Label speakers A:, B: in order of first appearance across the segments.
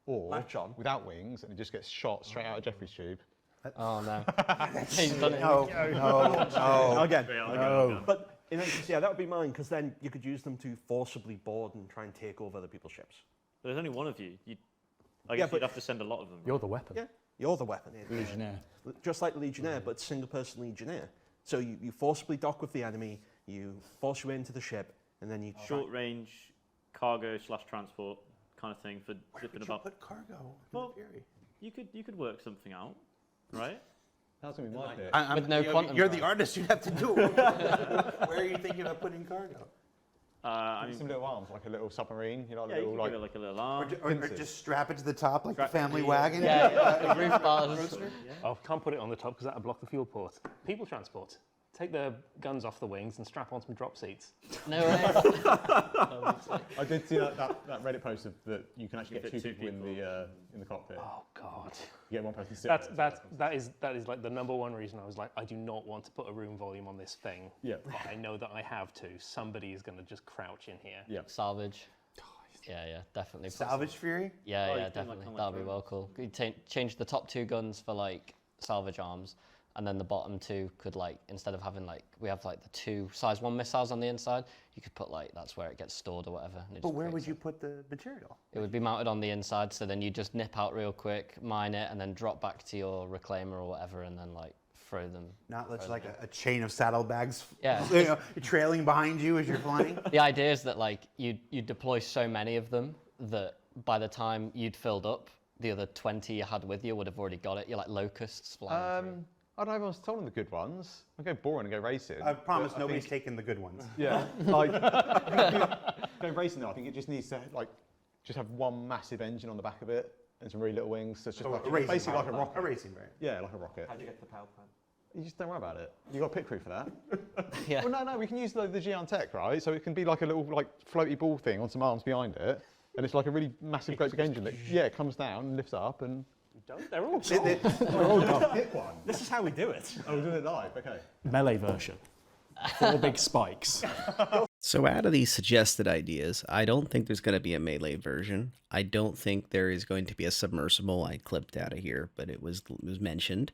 A: or
B: latch on
A: without wings, and it just gets shot straight out of Jeffrey's tube.
C: Oh no. He's done it.
B: no. Again.
D: No.
B: But in essence, yeah, that would be mine, because then you could use them to forcibly board and try and take over other people's ships.
E: But there's only one of you. I guess you'd have to send a lot of them.
D: You're the weapon.
B: Yeah, you're the weapon.
F: Legionnaire.
B: Just like the Legionnaire, but single-person Legionnaire. So you forcibly dock with the enemy, you force your way into the ship, and then you
E: Short range, cargo/transport kind of thing for zipping about.
G: Put cargo.
E: Well, you could work something out, right?
A: That's going to be my bit.
C: With no quantum
G: You're
C: drive.
G: the artist. You have to do it. Where are you thinking about putting cargo?
E: I mean,
A: Some little arms, like a little submarine, you know,
E: yeah,
A: little
E: you could give it like a little
G: Or,
E: arm.
G: or just strap it to the top like
E: Strap
G: the family
E: it,
G: wagon?
C: Yeah, roof bars.
D: Oh, can't put it on the top because that'll block the fuel port. People transport. Take the guns off the wings and strap on some drop seats.
C: No way.
A: I did see that Reddit post that you can actually
E: You
A: get
E: fit
A: two
E: two
A: people in the cockpit.
D: Oh God.
A: You get one person to sit
D: That is like the number one reason I was like, I do not want to put a room volume on this thing.
A: Yeah.
D: But I know that I have to. Somebody is going to just crouch in here.
A: Yeah.
C: Salvage. Yeah, definitely.
G: Salvage Fury?
C: Yeah,
E: Oh, you
C: yeah,
E: can, like,
C: definitely.
E: kinda like
C: That'd be
E: drones.
C: well cool. You change the top two guns for like salvage arms, and then the bottom two could like, instead of having like, we have like the two size 1 missiles on the inside, you could put like, that's where it gets stored or whatever. And it
G: But
C: just
G: where would
C: creates
G: you put the material?
C: It would be mounted on the inside, so then you just nip out real quick, mine it, and then drop back to your reclaimer or whatever, and then like throw them.
G: Not like a chain of saddlebags
C: Yeah.
G: you know, trailing behind you as you're flying?
C: The idea is that like you deploy so many of them that by the time you'd filled up, the other 20 you had with you would have already got it. You're like locusts flying through.
A: I don't know, everyone's told them the good ones. I go boring and go racing.
G: I promise
A: but
G: nobody's
A: think-
G: taking the good ones.
A: Yeah, like going racing though, I think it just needs to like just have one massive engine on the back of it and some really little wings. So it's just
G: So
A: like,
G: a racing
A: basically like a
G: variant.
A: rocket.
G: A racing variant.
A: Yeah, like a rocket.
B: How'd you get to the power plant?
A: You just don't worry about it. You got a pit crew for that.
C: Yeah.
A: Well, no, we can use the Gion Tech, right? So it can be like a little like floaty ball thing on some arms behind it, and it's like a really massive, great big engine that comes down and lifts up and.
D: They're all
A: Hit one.
B: This is how we do it.
A: Oh, we're doing it live. Okay.
F: Melee version. 4 big spikes.
H: So out of these suggested ideas, I don't think there's going to be a melee version. I don't think there is going to be a submersible. I clipped out of here, but it was mentioned.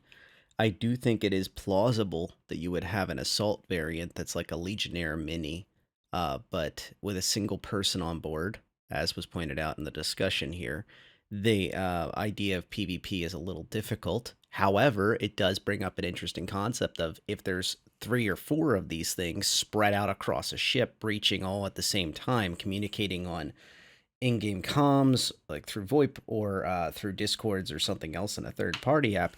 H: I do think it is plausible that you would have an assault variant that's like a Legionnaire mini, but with a single person on board, as was pointed out in the discussion here. The idea of PvP is a little difficult. However, it does bring up an interesting concept of if there's 3 or 4 of these things spread out across a ship, breaching all at the same time, communicating on in-game comms, like through VoIP or through Discords or something else in a third-party app,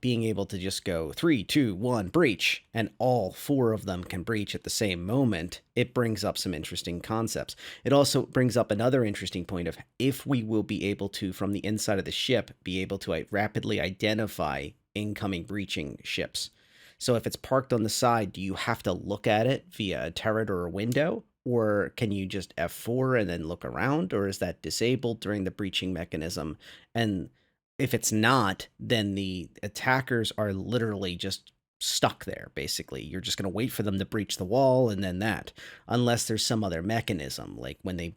H: being able to just go 3, 2, 1, breach, and all 4 of them can breach at the same moment, it brings up some interesting concepts. It also brings up another interesting point of if we will be able to, from the inside of the ship, be able to rapidly identify incoming breaching ships. So if it's parked on the side, do you have to look at it via a turret or a window? Or can you just F4 and then look around? Or is that disabled during the breaching mechanism? And if it's not, then the attackers are literally just stuck there, basically. You're just going to wait for them to breach the wall and then that. Unless there's some other mechanism, like when they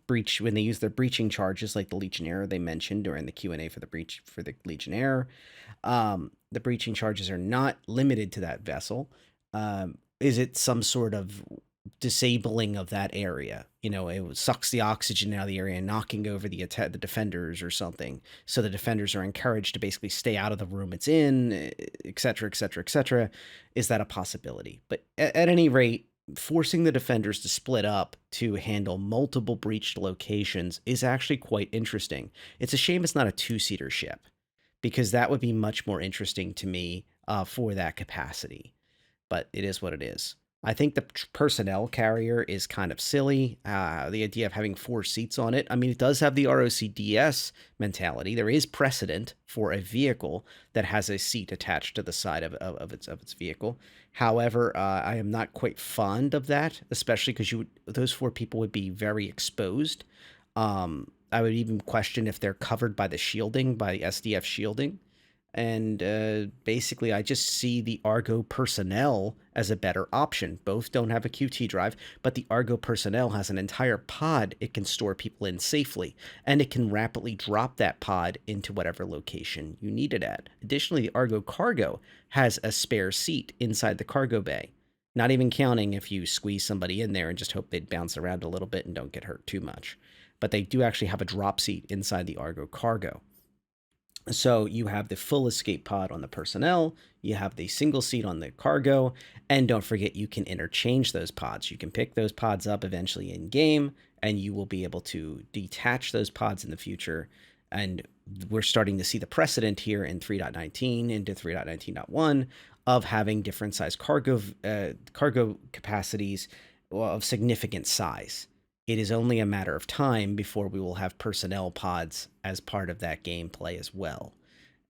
H: use their breaching charges, like the Legionnaire they mentioned during the Q&A for the Legionnaire. The breaching charges are not limited to that vessel. Is it some sort of disabling of that area? You know, it sucks the oxygen out of the area, knocking over the defenders or something. So the defenders are encouraged to basically stay out of the room it's in, et cetera, et cetera, et cetera. Is that a possibility? But at any rate, forcing the defenders to split up to handle multiple breached locations is actually quite interesting. It's a shame it's not a 2-seater ship, because that would be much more interesting to me for that capacity. But it is what it is. I think the personnel carrier is kind of silly. The idea of having 4 seats on it. I mean, it does have the ROCDS mentality. There is precedent for a vehicle that has a seat attached to the side of its vehicle. However, I am not quite fond of that, especially because those 4 people would be very exposed. I would even question if they're covered by the shielding, by SDF shielding. And basically, I just see the Argo Personnel as a better option. Both don't have a QT drive, but the Argo Personnel has an entire pod it can store people in safely, and it can rapidly drop that pod into whatever location you need it at. Additionally, the Argo Cargo has a spare seat inside the cargo bay. Not even counting if you squeeze somebody in there and just hope they'd bounce around a little bit and don't get hurt too much. But they do actually have a drop seat inside the Argo Cargo. So you have the full escape pod on the personnel, you have the single seat on the cargo, and don't forget you can interchange those pods. You can pick those pods up eventually in game, and you will be able to detach those pods in the future. And we're starting to see the precedent here in 3.19 into 3.19.1 of having different size cargo capacities of significant size. It is only a matter of time before we will have personnel pods as part of that gameplay as well.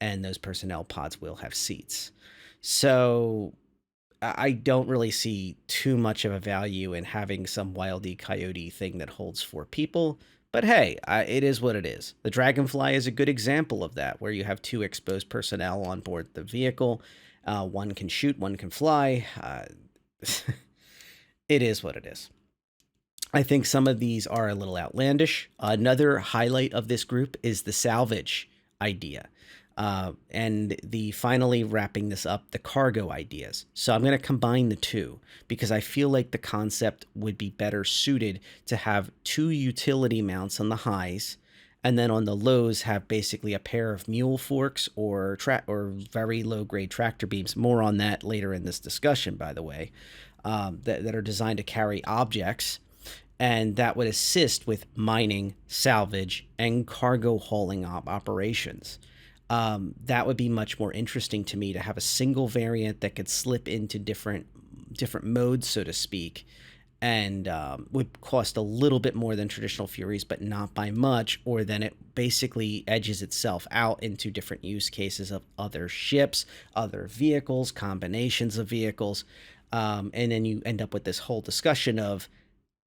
H: And those personnel pods will have seats. So I don't really see too much of a value in having some Wile E. Coyote thing that holds 4 people. But hey, it is what it is. The Dragonfly is a good example of that, where you have 2 exposed personnel on board the vehicle. One can shoot, one can fly. It is what it is. I think some of these are a little outlandish. Another highlight of this group is the salvage idea. And finally wrapping this up, the cargo ideas. So I'm going to combine the two because I feel like the concept would be better suited to have 2 utility mounts on the highs, and then on the lows have basically a pair of mule forks or very low grade tractor beams. More on that later in this discussion, by the way, that are designed to carry objects. And that would assist with mining, salvage, and cargo hauling operations. That would be much more interesting to me to have a single variant that could slip into different modes, so to speak, and would cost a little bit more than traditional Furies, but not by much, or then it basically edges itself out into different use cases of other ships, other vehicles, combinations of vehicles, and then you end up with this whole discussion of,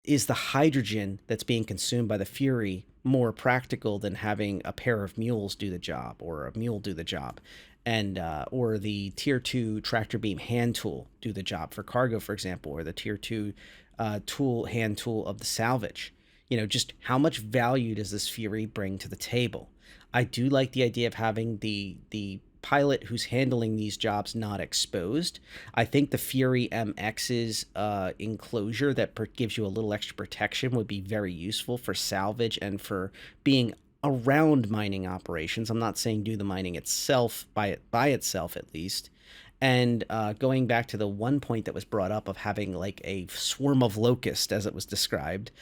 H: is the hydrogen that's being consumed by the Fury more practical than having a pair of mules do the job, or a mule do the job, and or the tier 2 tractor beam hand tool do the job for cargo, for example, or the tier 2 hand tool of the salvage? Just how much value does this Fury bring to the table? I do like the idea of having the pilot who's handling these jobs not exposed. I think the Fury MX's enclosure that gives you a little extra protection would be very useful for salvage and for being around mining operations. I'm not saying do the mining itself by itself, at least. And going back to the one point that was brought up of having like a swarm of locusts, as it was described,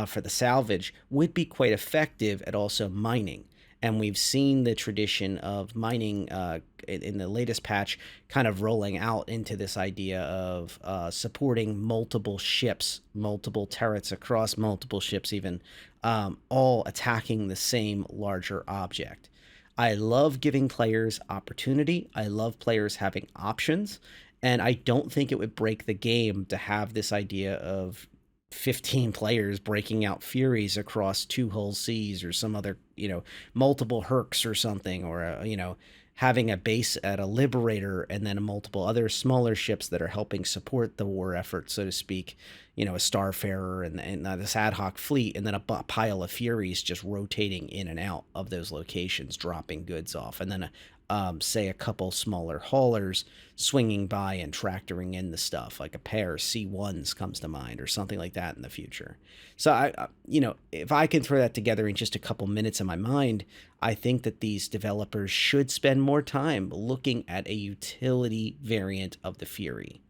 H: for the salvage would be quite effective at also mining. And we've seen the tradition of mining in the latest patch kind of rolling out into this idea of supporting multiple ships, multiple turrets across multiple ships even, all attacking the same larger object. I love giving players opportunity. I love players having options. And I don't think it would break the game to have this idea of 15 players breaking out Furies across 2 whole seas, or some other, multiple Hercs or something, or, having a base at a Liberator and then multiple other smaller ships that are helping support the war effort, so to speak, a Starfarer and this ad hoc fleet, and then a pile of Furies just rotating in and out of those locations, dropping goods off, and then say a couple smaller haulers swinging by and tractoring in the stuff, like a pair of C1s comes to mind, or something like that in the future. So I if I can throw that together in just a couple minutes in my mind, I think that these developers should spend more time looking at a utility variant of the Fury.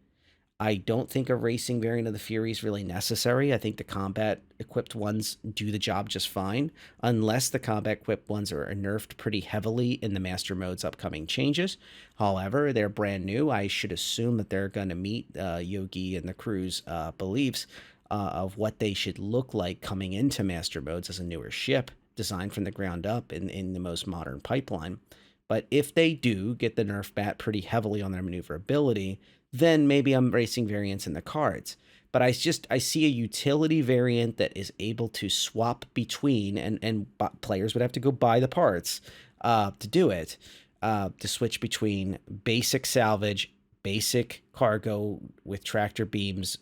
H: I don't think a racing variant of the Fury is really necessary. I think the combat-equipped ones do the job just fine, unless the combat-equipped ones are nerfed pretty heavily in the Master Mode's upcoming changes. However, they're brand new. I should assume that they're going to meet Yogi and the crew's beliefs of what they should look like coming into Master Modes as a newer ship, designed from the ground up in the most modern pipeline. But if they do get the nerf bat pretty heavily on their maneuverability, then maybe I'm racing variants in the cards. But I see a utility variant that is able to swap between, and players would have to go buy the parts to do it. to switch between basic salvage, basic cargo with tractor beams,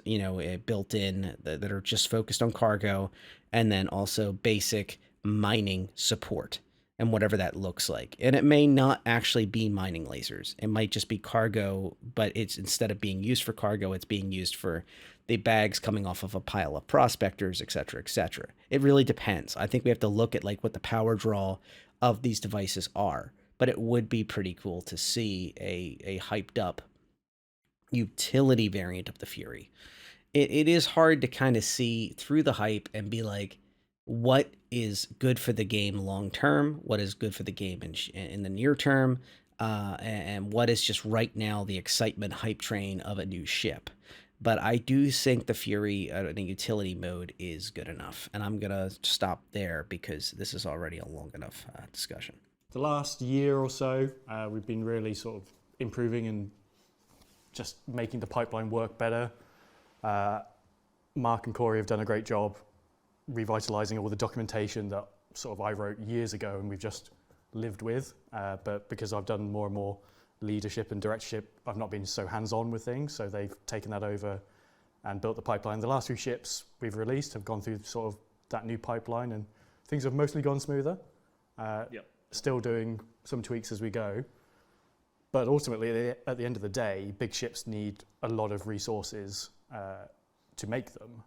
H: built in that are just focused on cargo, and then also basic mining support and whatever that looks like. And it may not actually be mining lasers. It might just be cargo, but it's instead of being used for cargo, it's being used for the bags coming off of a pile of prospectors, et cetera, et cetera. It really depends. I think we have to look at like what the power draw of these devices are, but it would be pretty cool to see a hyped up utility variant of the Fury. It is hard to kind of see through the hype and be like, what is good for the game long term, what is good for the game in the near term, and what is just right now the excitement hype train of a new ship. But I do think the Fury in a utility mode is good enough, and I'm going to stop there because this is already a long enough discussion.
F: The last year or so, we've been really sort of improving and just making the pipeline work better. Mark and Corey have done a great job revitalizing all the documentation that sort of I wrote years ago and we've just lived with. But because I've done more and more leadership and directorship, I've not been so hands-on with things. So they've taken that over and built the pipeline. The last few ships we've released have gone through sort of that new pipeline and things have mostly gone smoother. Still doing some tweaks as we go. But ultimately, at the end of the day, big ships need a lot of resources to make them.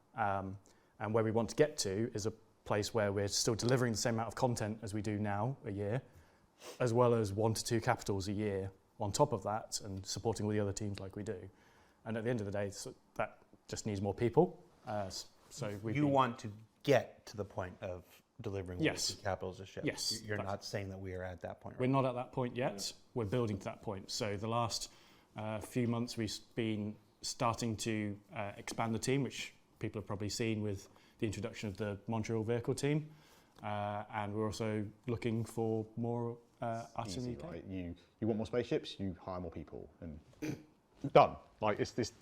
F: And where we want to get to is a place where we're still delivering the same amount of content as we do now a year, as well as 1 to 2 capitals a year on top of that and supporting all the other teams like we do. And at the end of the day, that just needs more people. So
G: you want to get to the point of delivering
F: Yes.
G: 1 to 2 capitals a ship.
F: Yes.
G: You're not saying that we are at that point.
F: We're not at that point yet. We're building to that point. So the last few months we've been starting to expand the team, which people have probably seen with the introduction of the Montreal vehicle team. And we're also looking for more us in the
A: Easy,
F: UK.
A: right? You want more spaceships, you hire more people, and done. Like it's this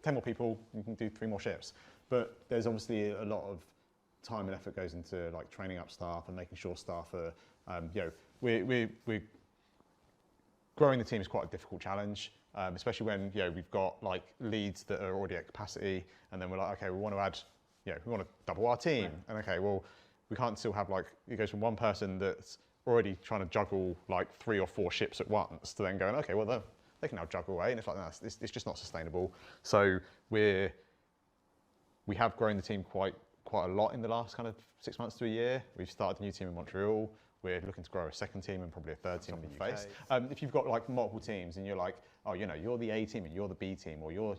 A: 10 more people, you can do 3 more ships. But there's obviously a lot of time and effort goes into like training up staff and making sure staff are, we're growing the team is quite a difficult challenge, especially when we've got like leads that are already at capacity, and then we're like, okay, we want to add, we want to double our team, right. And okay, well, we can't still have like it goes from one person that's already trying to juggle like 3 or 4 ships at once to then going, okay, well they can now juggle away, and it's like it's just not sustainable. So we have grown the team quite a lot in the last kind of 6 months to a year. We've started a new team in Montreal. We're looking to grow a second team and probably a third team in the face. If you've got like multiple teams and you're like, oh, you're the A team and you're the B team, or you're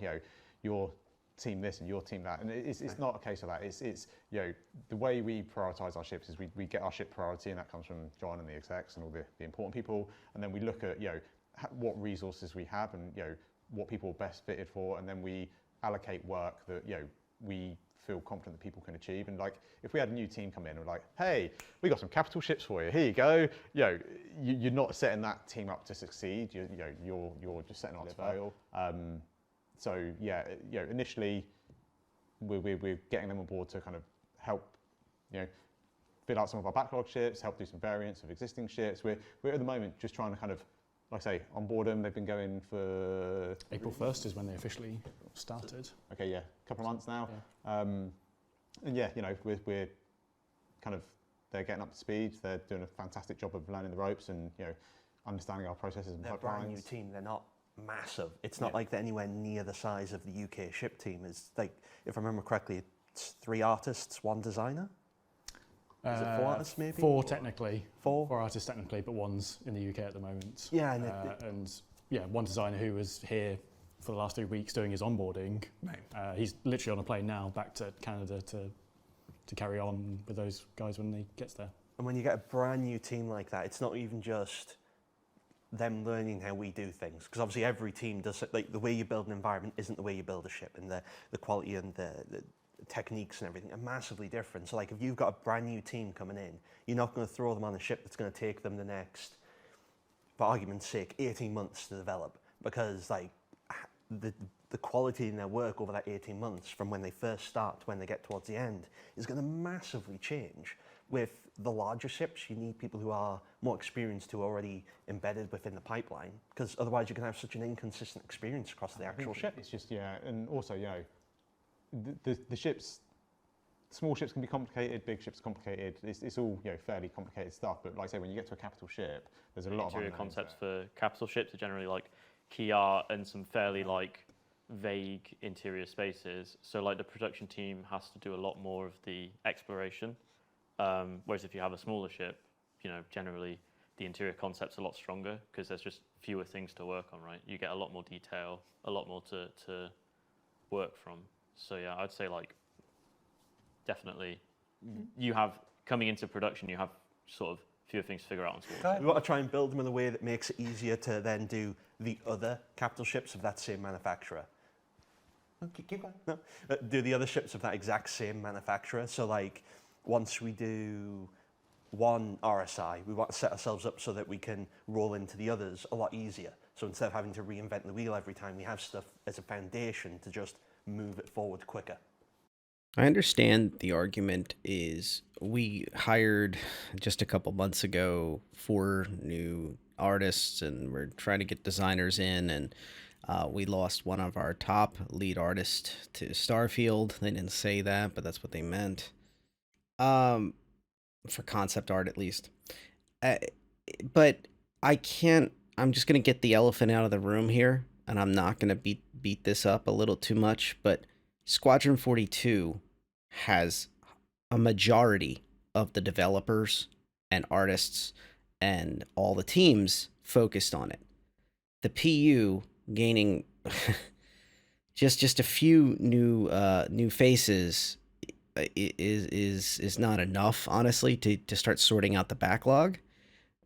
A: team this and your team that, and it's not a case of that. It's the way we prioritize our ships is we get our ship priority, and that comes from John and the execs and all the important people, and then we look at what resources we have and what people are best fitted for, and then we allocate work that we feel confident that people can achieve. And like if we had a new team come in and we're like, hey, we got some capital ships for you, here you go, you're not setting that team up to succeed. You're just setting up to fail. So initially we're getting them on board to kind of help fill out some of our backlog ships, help do some variants of existing ships. We're at the moment just trying to kind of, like I say, onboard them. They've been going for
F: April 1st is when they officially started.
A: Okay, yeah, a couple of months now.
F: Yeah.
A: And we're kind of, they're getting up to speed. They're doing a fantastic job of learning the ropes and understanding our processes and
B: They're a
A: pipelines.
B: brand new team. They're not massive. It's not like they're anywhere near the size of the UK ship team. It's like, if I remember correctly, it's 3 artists, 1 designer. Is it 4 artists maybe?
F: 4 technically.
B: 4?
F: 4 artists technically, but 1's in the UK at the moment.
B: Yeah,
F: and 1 designer who was here for the last 3 weeks doing his onboarding.
G: Right.
F: He's literally on a plane now back to Canada to carry on with those guys when he gets there.
B: And when you get a brand new team like that, it's not even just them learning how we do things, because obviously every team does it. Like the way you build an environment isn't the way you build a ship, and the quality and the techniques and everything are massively different. So like if you've got a brand new team coming in, you're not going to throw them on a ship that's going to take them the next, for argument's sake, 18 months to develop, because like the quality in their work over that 18 months from when they first start to when they get towards the end is going to massively change. with the larger ships, you need people who are more experienced, who are already embedded within the pipeline, because otherwise you can have such an inconsistent experience across the actual ship.
A: It's just, yeah, and also, you know, the ships, small ships can be complicated, big ships complicated. It's all, you know, fairly complicated stuff. But like I say, when you get to a capital ship, there's a lot of
E: Interior
A: unknowns
E: concepts
A: there.
E: for capital ships are generally like key art and some fairly like vague interior spaces. So like the production team has to do a lot more of the exploration. Whereas if you have a smaller ship, you know, generally the interior concept's a lot stronger because there's just fewer things to work on, right? You get a lot more detail, a lot more to work from. So yeah, I'd say like definitely you have, coming into production, you have sort of fewer things to figure out on small.
B: We want to try and build them in a way that makes it easier to then do the other capital ships of that same manufacturer.
G: Keep going.
B: No, do the other ships of that exact same manufacturer. So like, once we do one RSI, we want to set ourselves up so that we can roll into the others a lot easier. So instead of having to reinvent the wheel every time, we have stuff as a foundation to just move it forward quicker.
H: I understand the argument is we hired just a couple months ago 4 new artists and we're trying to get designers in, and we lost one of our top lead artists to Starfield. They didn't say that, but that's what they meant. For concept art at least. But I can't, I'm just going to get the elephant out of the room here, and I'm not going to beat this up a little too much, but Squadron 42 has a majority of the developers and artists and all the teams focused on it. The PU gaining just a few new faces is not enough, honestly, to start sorting out the backlog.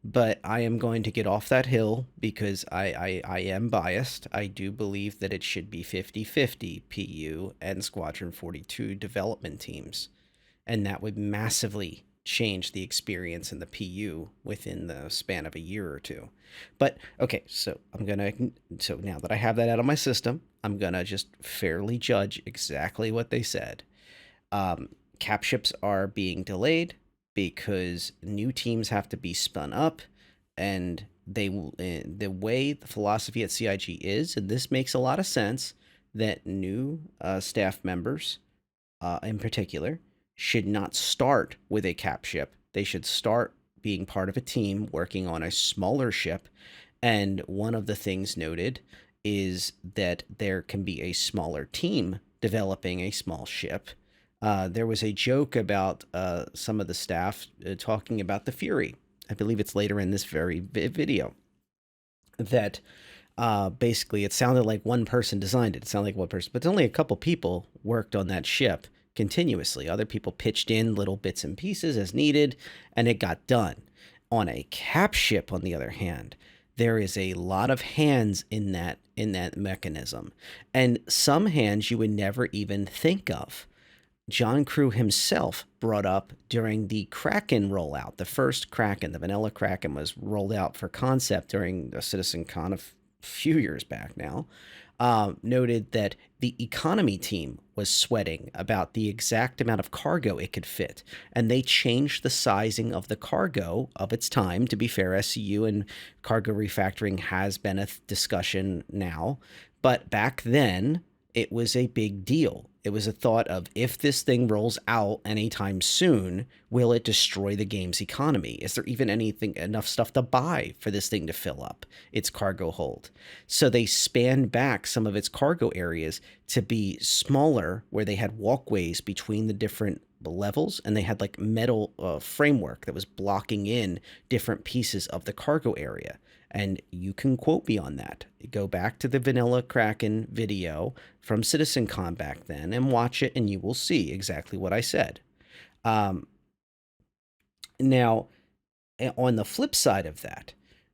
H: But I am going to get off that hill because I am biased. I do believe that it should be 50-50 PU and Squadron 42 development teams. And that would massively change the experience in the PU within the span of a year or two. But okay, so so now that I have that out of my system, I'm gonna just fairly judge exactly what they said. Cap ships are being delayed because new teams have to be spun up, and the way the philosophy at CIG is, and this makes a lot of sense, that new staff members in particular should not start with a cap ship. They should start being part of a team working on a smaller ship. And one of the things noted is that there can be a smaller team developing a small ship. There was a joke about some of the staff talking about the Fury. I believe it's later in this very video that basically it sounded like one person designed it. It sounded like one person, but only a couple people worked on that ship continuously. Other people pitched in little bits and pieces as needed, and it got done. On a cap ship, on the other hand, there is a lot of hands in that mechanism, and some hands you would never even think of. John Crew himself brought up during the Kraken rollout. The first Kraken, the vanilla Kraken, was rolled out for concept during a CitizenCon a few years back now. Noted that the economy team was sweating about the exact amount of cargo it could fit, and they changed the sizing of the cargo of its time. To be fair, SCU and cargo refactoring has been a discussion now, but back then it was a big deal. It was a thought of, if this thing rolls out anytime soon, will it destroy the game's economy? Is there even enough stuff to buy for this thing to fill up its cargo hold? So they spanned back some of its cargo areas to be smaller, where they had walkways between the different levels, and they had like metal framework that was blocking in different pieces of the cargo area. And you can quote me on that. Go back to the Vanilla Kraken video from CitizenCon back then and watch it, and you will see exactly what I said. Now, on the flip side of that,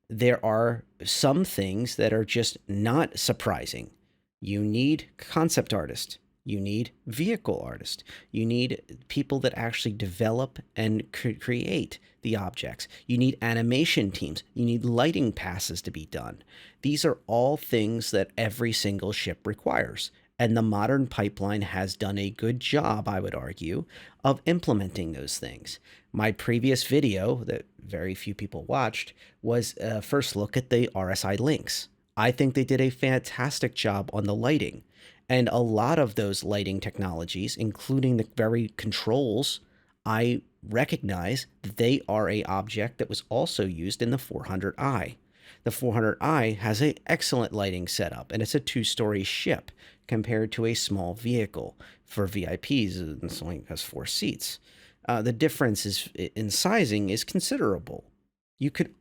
H: there are some things that are just not surprising. You need concept artists. You need vehicle artists. You need people that actually develop and create the objects. You need animation teams. You need lighting passes to be done. These are all things that every single ship requires. And the modern pipeline has done a good job, I would argue, of implementing those things. My previous video that very few people watched was a first look at the RSI links. I think they did a fantastic job on the lighting. And a lot of those lighting technologies, including the very controls, I recognize that they are an object that was also used in the 400i. The 400i has an excellent lighting setup, and it's a 2-story ship compared to a small vehicle. For VIPs, it only has 4 seats. The difference is in sizing is considerable. You could,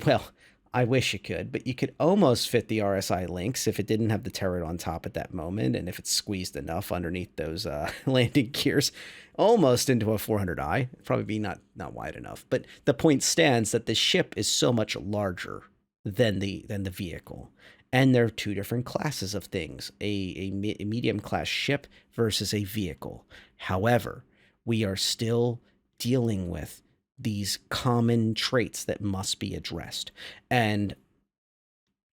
H: well, I wish you could, but you could almost fit the RSI links if it didn't have the turret on top at that moment, and if it's squeezed enough underneath those landing gears, almost into a 400i. Probably be not wide enough. But the point stands that the ship is so much larger than the vehicle, and there are 2 different classes of things: a medium class ship versus a vehicle. However, we are still dealing with these common traits that must be addressed. And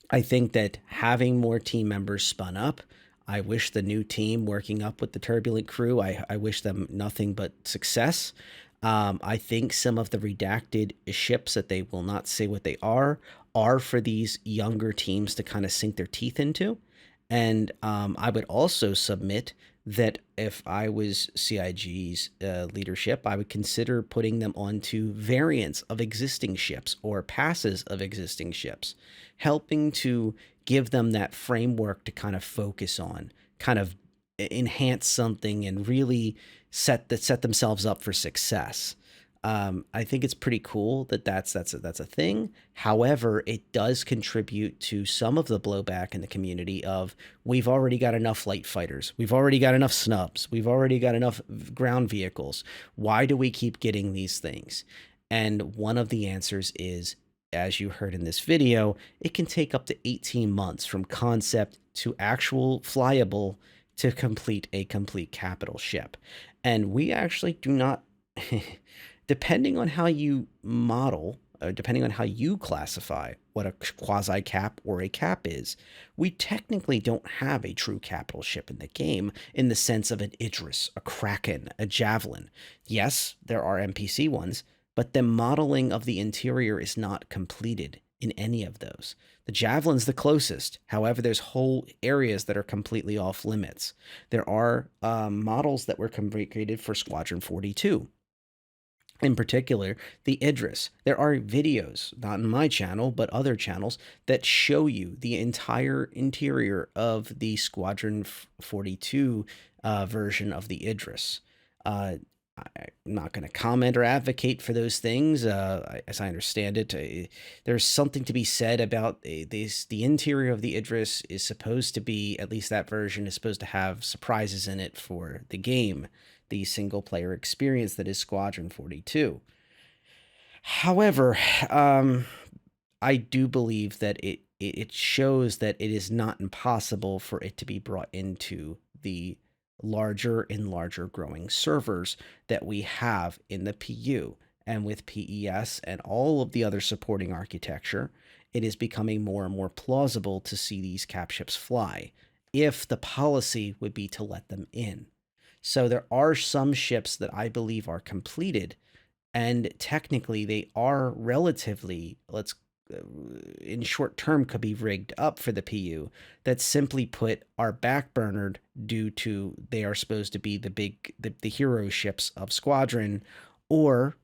H: I think that having more team members spun up, I wish the new team working up with the Turbulent crew, I wish them nothing but success. I think some of the redacted ships that they will not say what they are for these younger teams to kind of sink their teeth into. And I would also submit that if I was CIG's leadership, I would consider putting them onto variants of existing ships or passes of existing ships, helping to give them that framework to kind of focus on, kind of enhance something and really set themselves up for success. I think it's pretty cool that that's a thing. However, it does contribute to some of the blowback in the community of, we've already got enough light fighters. We've already got enough snubs. We've already got enough ground vehicles. Why do we keep getting these things? And one of the answers is, as you heard in this video, it can take up to 18 months from concept to actual flyable to complete a complete capital ship. And we actually do not... Depending on how you model, depending on how you classify what a quasi-cap or a cap is, we technically don't have a true capital ship in the game in the sense of an Idris, a Kraken, a Javelin. Yes, there are NPC ones, but the modeling of the interior is not completed in any of those. The Javelin's the closest. However, there's whole areas that are completely off limits. There are models that were created for Squadron 42. In particular, the Idris. There are videos, not in my channel, but other channels, that show you the entire interior of the Squadron 42 version of the Idris. I'm not going to comment or advocate for those things. As I understand it, there's something to be said about the interior of the Idris is supposed to be, at least that version, is supposed to have surprises in it for the game, the single-player experience that is Squadron 42. However, I do believe that it shows that it is not impossible for it to be brought into the larger and larger growing servers that we have in the PU. And with PES and all of the other supporting architecture, it is becoming more and more plausible to see these cap ships fly, if the policy would be to let them in. So there are some ships that I believe are completed, and technically they are relatively, in short term, could be rigged up for the PU, that simply put are backburnered due to they are supposed to be the hero ships of Squadron, or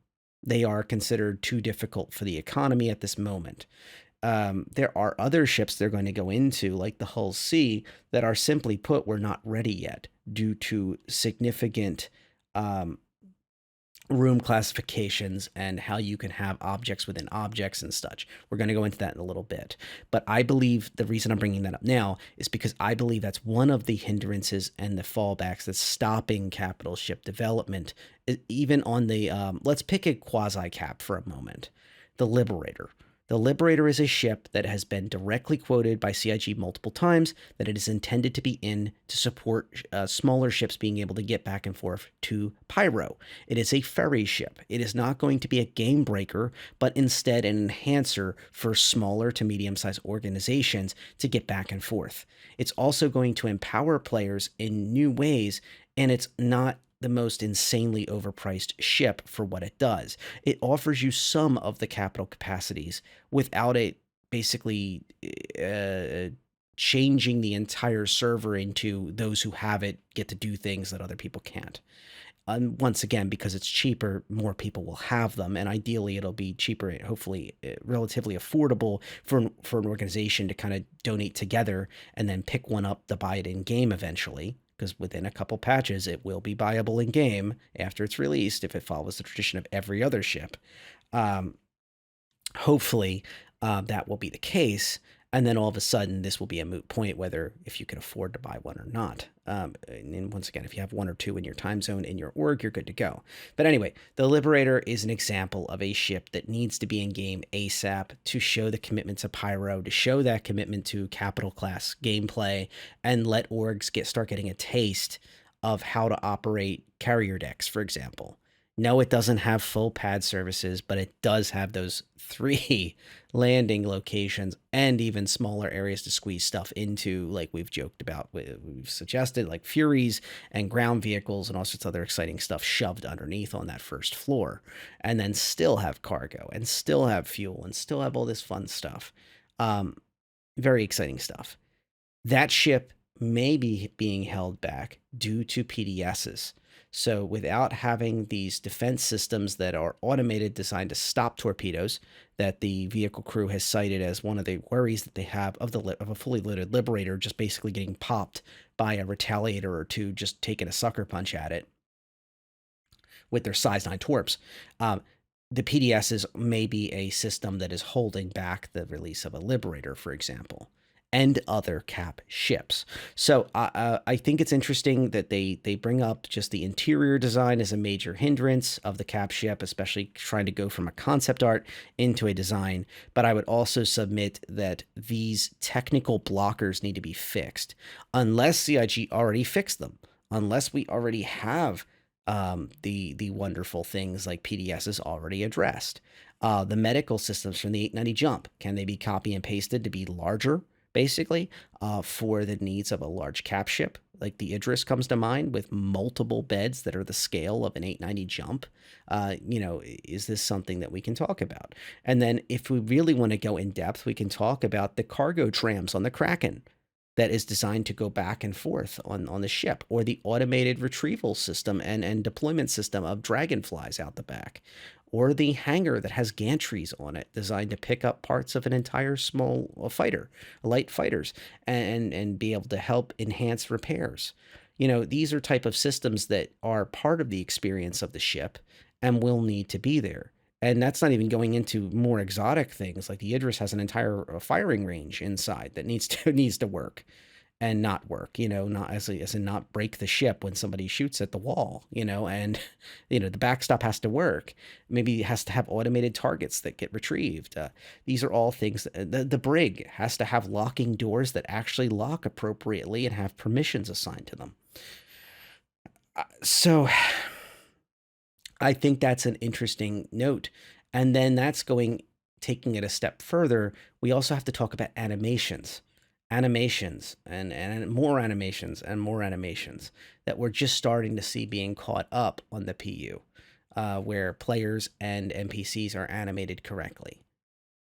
H: they are considered too difficult for the economy at this moment. There are other ships they're going to go into, like the Hull C, that are simply put, we're not ready yet due to significant room classifications and how you can have objects within objects and such. We're going to go into that in a little bit. But I believe the reason I'm bringing that up now is because I believe that's one of the hindrances and the fallbacks that's stopping capital ship development, even on the, let's pick a quasi-cap for a moment, the Liberator. The Liberator is a ship that has been directly quoted by CIG multiple times that it is intended to be in to support smaller ships being able to get back and forth to Pyro. It is a ferry ship. It is not going to be a game breaker, but instead an enhancer for smaller to medium-sized organizations to get back and forth. It's also going to empower players in new ways, and it's not the most insanely overpriced ship for what it does. It offers you some of the capital capacities without it basically changing the entire server into those who have it get to do things that other people can't. Once again, because it's cheaper, more people will have them, and ideally it'll be cheaper, hopefully relatively affordable for an organization to kind of donate together and then pick one up to buy it in game eventually. Because within a couple patches, it will be buyable in game after it's released if it follows the tradition of every other ship. Hopefully, that will be the case. And then all of a sudden, this will be a moot point whether if you can afford to buy one or not. And once again, if you have one or two in your time zone in your org, you're good to go. But anyway, the Liberator is an example of a ship that needs to be in game ASAP to show the commitment to Pyro, to show that commitment to capital class gameplay, and let orgs start getting a taste of how to operate carrier decks, for example. No, it doesn't have full pad services, but it does have those 3 landing locations and even smaller areas to squeeze stuff into, like we've joked about, we've suggested, like Furies and ground vehicles and all sorts of other exciting stuff shoved underneath on that first floor, and then still have cargo and still have fuel and still have all this fun stuff. Very exciting stuff. That ship may be being held back due to PDSs. So without having these defense systems that are automated, designed to stop torpedoes, that the vehicle crew has cited as one of the worries that they have of a fully loaded Liberator just basically getting popped by a Retaliator or two just taking a sucker punch at it with their size 9 torps. The PDSs may be a system that is holding back the release of a Liberator, for example, and other cap ships. So I think it's interesting that they bring up just the interior design as a major hindrance of the cap ship, especially trying to go from a concept art into a design. But I would also submit that these technical blockers need to be fixed. Unless CIG already fixed them, unless we already have the wonderful things like PDS is already addressed. The medical systems from the 890 jump, can they be copy and pasted to be larger? Basically, for the needs of a large cap ship, like the Idris comes to mind, with multiple beds that are the scale of an 890 jump. Is this something that we can talk about? And then if we really want to go in depth, we can talk about the cargo trams on the Kraken that is designed to go back and forth on the ship, or the automated retrieval system and deployment system of dragonflies out the back, or the hangar that has gantries on it designed to pick up parts of an entire small fighter, light fighters, and be able to help enhance repairs. These are type of systems that are part of the experience of the ship and will need to be there. And that's not even going into more exotic things, like the Idris has an entire firing range inside that needs to work and not work, not as in not break the ship when somebody shoots at the wall, and, the backstop has to work. Maybe it has to have automated targets that get retrieved. These are all things the brig has to have locking doors that actually lock appropriately and have permissions assigned to them. So I think that's an interesting note. And then taking it a step further, we also have to talk about animations and more animations that we're just starting to see being caught up on the PU, where players and NPCs are animated correctly.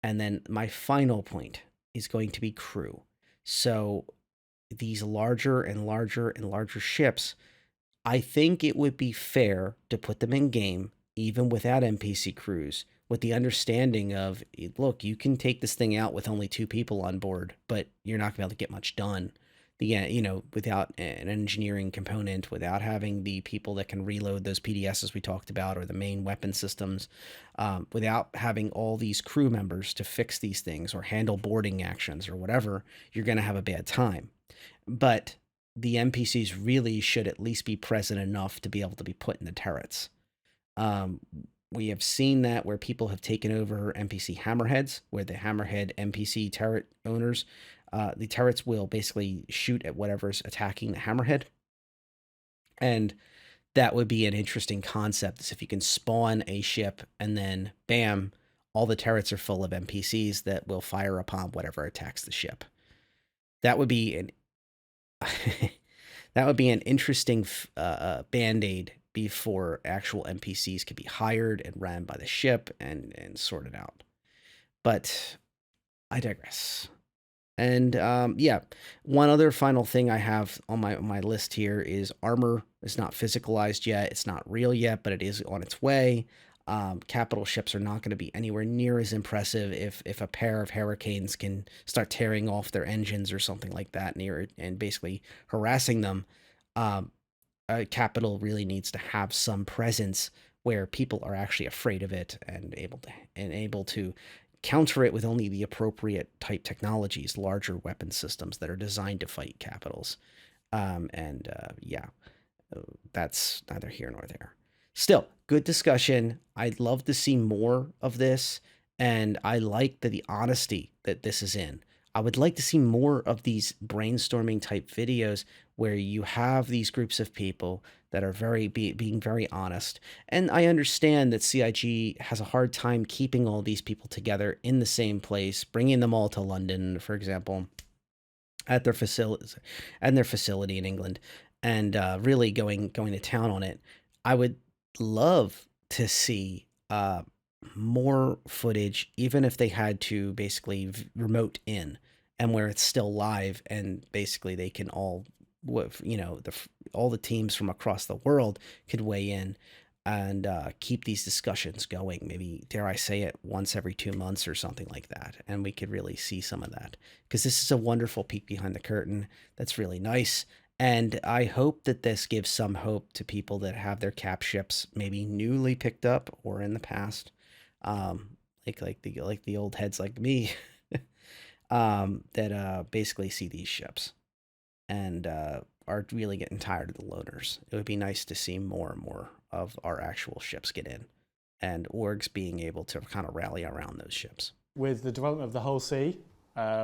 H: And then my final point is going to be crew. So these larger and larger and larger ships, I think it would be fair to put them in game, even without NPC crews, with the understanding of, look, you can take this thing out with only 2 people on board, but you're not going to be able to get much done. Without an engineering component, without having the people that can reload those PDSs we talked about, or the main weapon systems, without having all these crew members to fix these things or handle boarding actions or whatever, you're going to have a bad time. But the NPCs really should at least be present enough to be able to be put in the turrets. We have seen that where people have taken over NPC hammerheads, where the hammerhead NPC turret owners, the turrets will basically shoot at whatever's attacking the hammerhead. And that would be an interesting concept, is if you can spawn a ship and then bam, all the turrets are full of NPCs that will fire upon whatever attacks the ship. That would be an that would be an interesting band-aid before actual NPCs could be hired and ran by the ship and sorted out. But I digress. And yeah, one other final thing I have on my list here is armor is not physicalized yet. It's not real yet, but it is on its way. Capital ships are not going to be anywhere near as impressive if a pair of Hurricanes can start tearing off their engines or something like that and basically harassing them. Capital really needs to have some presence where people are actually afraid of it and able to counter it with only the appropriate type technologies, larger weapon systems that are designed to fight capitals. Yeah, that's neither here nor there. Still, good discussion. I'd love to see more of this, and I like the honesty that this is in. I would like to see more of these brainstorming type videos where you have these groups of people that are being very honest. And I understand that CIG has a hard time keeping all these people together in the same place, bringing them all to London, for example, at their facility in England, and really going to town on it. I would love to see more footage, even if they had to basically remote in, and where it's still live, and basically they can all, all the teams from across the world could weigh in and keep these discussions going. Maybe, dare I say it, once every 2 months or something like that, and we could really see some of that, because this is a wonderful peek behind the curtain that's really nice. And I hope that this gives some hope to people that have their cap ships maybe newly picked up or in the past, like the old heads like me, that basically see these ships and are really getting tired of the loaners. It would be nice to see more and more of our actual ships get in, and orgs being able to kind of rally around those ships.
F: With the development of the Hull C,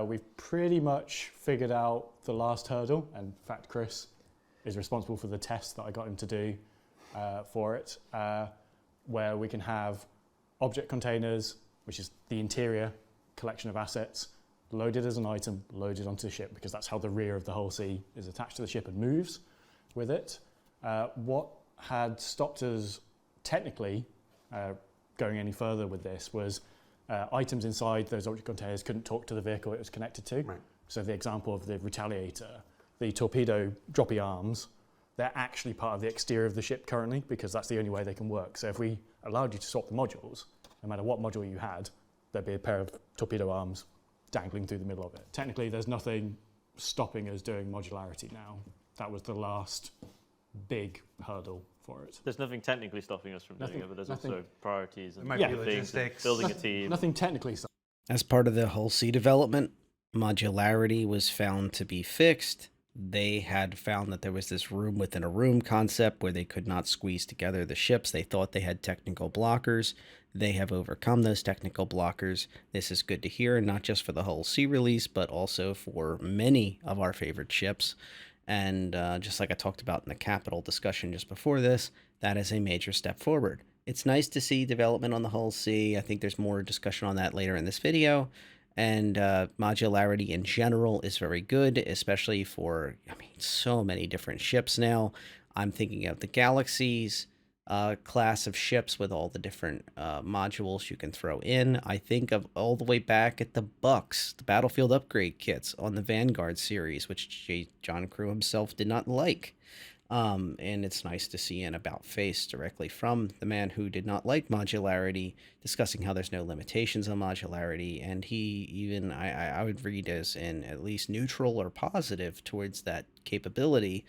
F: we've pretty much figured out the last hurdle. And in fact, Chris is responsible for the test that I got him to do for it, where we can have object containers, which is the interior collection of assets, loaded as an item, loaded onto the ship, because that's how the rear of the Hull C is attached to the ship and moves with it. What had stopped us technically going any further with this was items inside those object containers couldn't talk to the vehicle it was connected to. Right. So the example of the Retaliator, the torpedo droppy arms, they're actually part of the exterior of the ship currently, because that's the only way they can work. So if we allowed you to swap the modules, no matter what module you had, there'd be a pair of torpedo arms dangling through the middle of it. Technically, there's nothing stopping us doing modularity now. That was the last big hurdle for it.
E: There's nothing technically stopping us from doing it, but there's also priorities and
G: might be
E: things,
G: logistics.
E: building a team.
F: Nothing technically.
H: As part of the Hull C development, modularity was found to be fixed. They had found that there was this room within a room concept where they could not squeeze together the ships. They thought they had technical blockers. They have overcome those technical blockers. This is good to hear, and not just for the Hull C release, but also for many of our favorite ships. And just like I talked about in the Capital discussion just before this, that is a major step forward. It's nice to see development on the Hull C. I think there's more discussion on that later in this video. And modularity in general is very good, especially for, so many different ships now. I'm thinking of the Galaxies class of ships with all the different modules you can throw in. I think of all the way back at the Bucks, the Battlefield upgrade kits on the Vanguard series, which John Crew himself did not like. And it's nice to see an about face directly from the man who did not like modularity, discussing how there's no limitations on modularity. And he even, I would read as in at least neutral or positive towards that capability,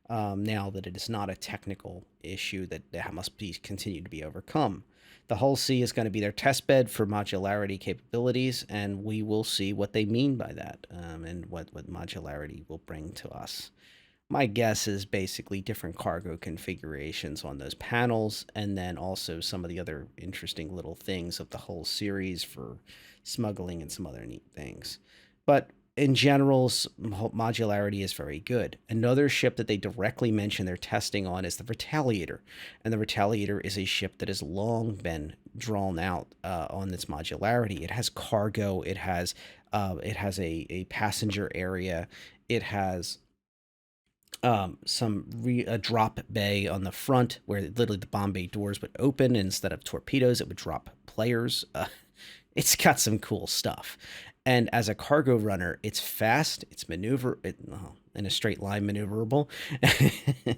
H: now that it is not a technical issue that must be continued to be overcome. The Hull C is going to be their test bed for modularity capabilities, and we will see what they mean by that, and what modularity will bring to us. my guess is basically different cargo configurations on those panels, and then also some of the other interesting little things of the whole series for smuggling and some other neat things. But in general, modularity is very good. Another ship that they directly mention they're testing on is the Retaliator. And the Retaliator is a ship that has long been drawn out on its modularity. It has cargo. It has a passenger area. It has a drop bay on the front where literally the bomb bay doors would open, and instead of torpedoes, it would drop players. It's got some cool stuff. And as a cargo runner, it's fast, it's in a straight line maneuverable,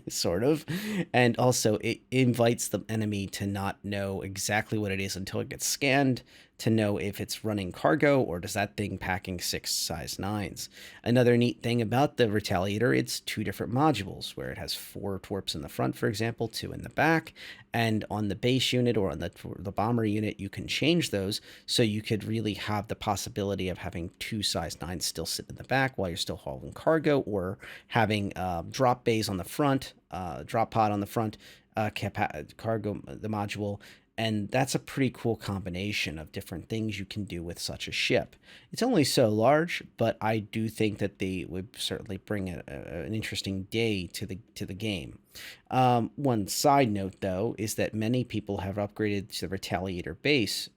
H: sort of. And also it invites the enemy to not know exactly what it is until it gets scanned to know if it's running cargo or does that thing packing 6 size 9s. Another neat thing about the Retaliator, it's 2 different modules where it has 4 torps in the front, for example, 2 in the back. And on the base unit or on the bomber unit, you can change those. So you could really have the possibility of having 2 size 9s still sit in the back while you're still hauling cargo, or having drop bays on the front, drop pod on the front, cargo, the module. And that's a pretty cool combination of different things you can do with such a ship. It's only so large, but I do think that they would certainly bring an interesting day to the game. One side note, though, is that many people have upgraded to the Retaliator base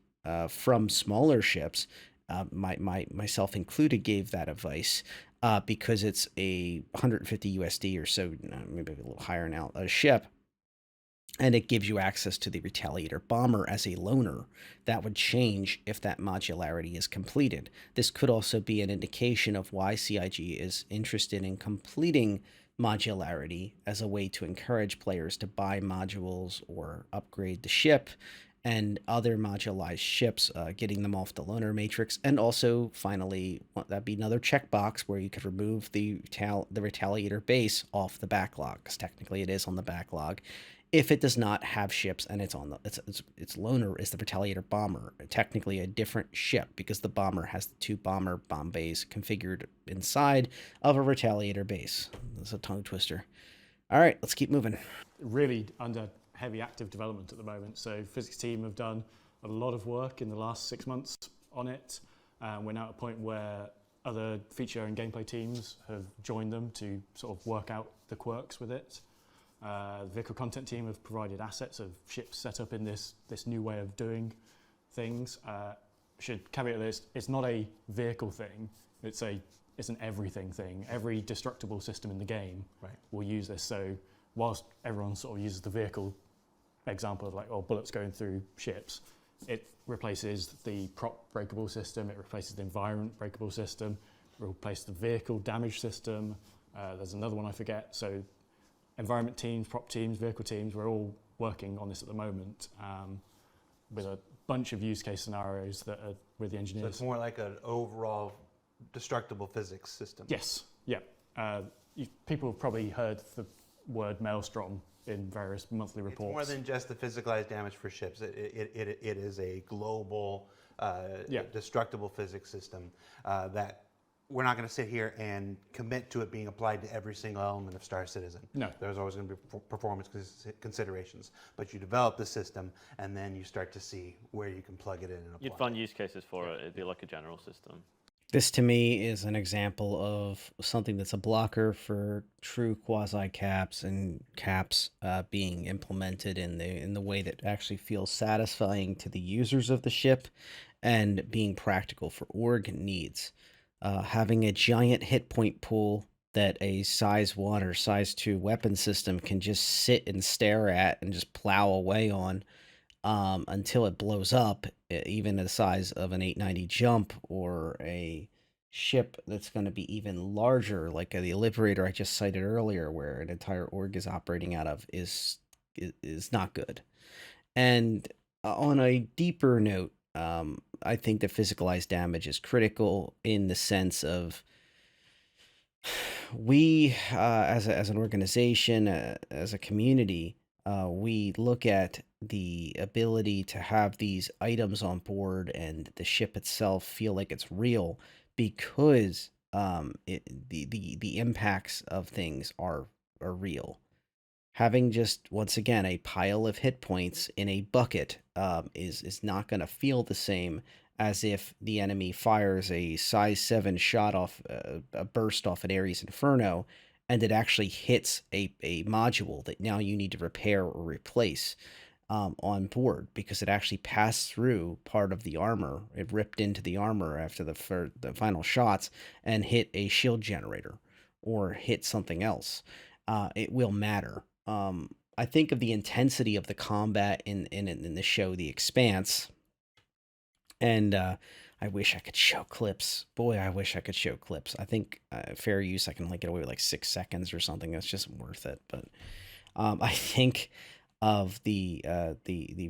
H: from smaller ships. Myself included gave that advice because it's a 150 USD or so, maybe a little higher now, a ship. And it gives you access to the Retaliator bomber as a loaner. That would change if that modularity is completed. This could also be an indication of why CIG is interested in completing modularity as a way to encourage players to buy modules or upgrade the ship and other modularized ships, getting them off the loaner matrix. And also, finally, that'd be another checkbox where you could remove the Retaliator base off the backlog, because technically it is on the backlog. If it does not have ships and it's on its loaner is the Retaliator bomber, technically a different ship because the bomber has the 2 bomb bays configured inside of a Retaliator base. That's a tongue twister. All right, let's keep moving.
F: Really under heavy active development at the moment. So physics team have done a lot of work in the last 6 months on it. We're now at a point where other feature and gameplay teams have joined them to sort of work out the quirks with it. The vehicle content team have provided assets of ships set up in this new way of doing things. Should caveat this, it's not a vehicle thing, it's an everything thing. Every destructible system in the game will use this. So whilst everyone sort of uses the vehicle example of like, bullets going through ships, it replaces the prop breakable system, it replaces the environment breakable system, it replaces the vehicle damage system. There's another one I forget. So environment teams, prop teams, vehicle teams, we're all working on this at the moment with a bunch of use case scenarios that are with the engineers.
G: So it's more like an overall destructible physics system.
F: Yes, yeah. People have probably heard the word Maelstrom in various monthly reports.
G: It's more than just the physicalized damage for ships. It is a global destructible physics system that we're not going to sit here and commit to it being applied to every single element of Star Citizen.
F: No.
G: There's always going to be performance considerations. But you develop the system, and then you start to see where you can plug it in and apply.
E: You'd find use cases for it. It'd be like a general system.
H: This to me is an example of something that's a blocker for true quasi caps and caps being implemented in the way that actually feels satisfying to the users of the ship and being practical for org needs. Having a giant hit point pool that a size 1 or size 2 weapon system can just sit and stare at and just plow away on until it blows up, even the size of an 890 jump or a ship that's going to be even larger, like the Liberator I just cited earlier, where an entire org is operating out of, is not good. And on a deeper note, I think that physicalized damage is critical in the sense of we, as an organization, as a community, we look at the ability to have these items on board and the ship itself feel like it's real because the impacts of things are real. Having just once again a pile of hit points in a bucket is not going to feel the same as if the enemy fires a size 7 shot off a burst off an Ares Inferno, and it actually hits a module that now you need to repair or replace on board, because it actually passed through part of the armor. It ripped into the armor after the final shots and hit a shield generator or hit something else. It will matter. I think of the intensity of the combat in the show The Expanse, and I wish I could show clips. Boy, I wish I could show clips. I think fair use, I can like get away with like 6 seconds or something. That's just worth it. But I think of the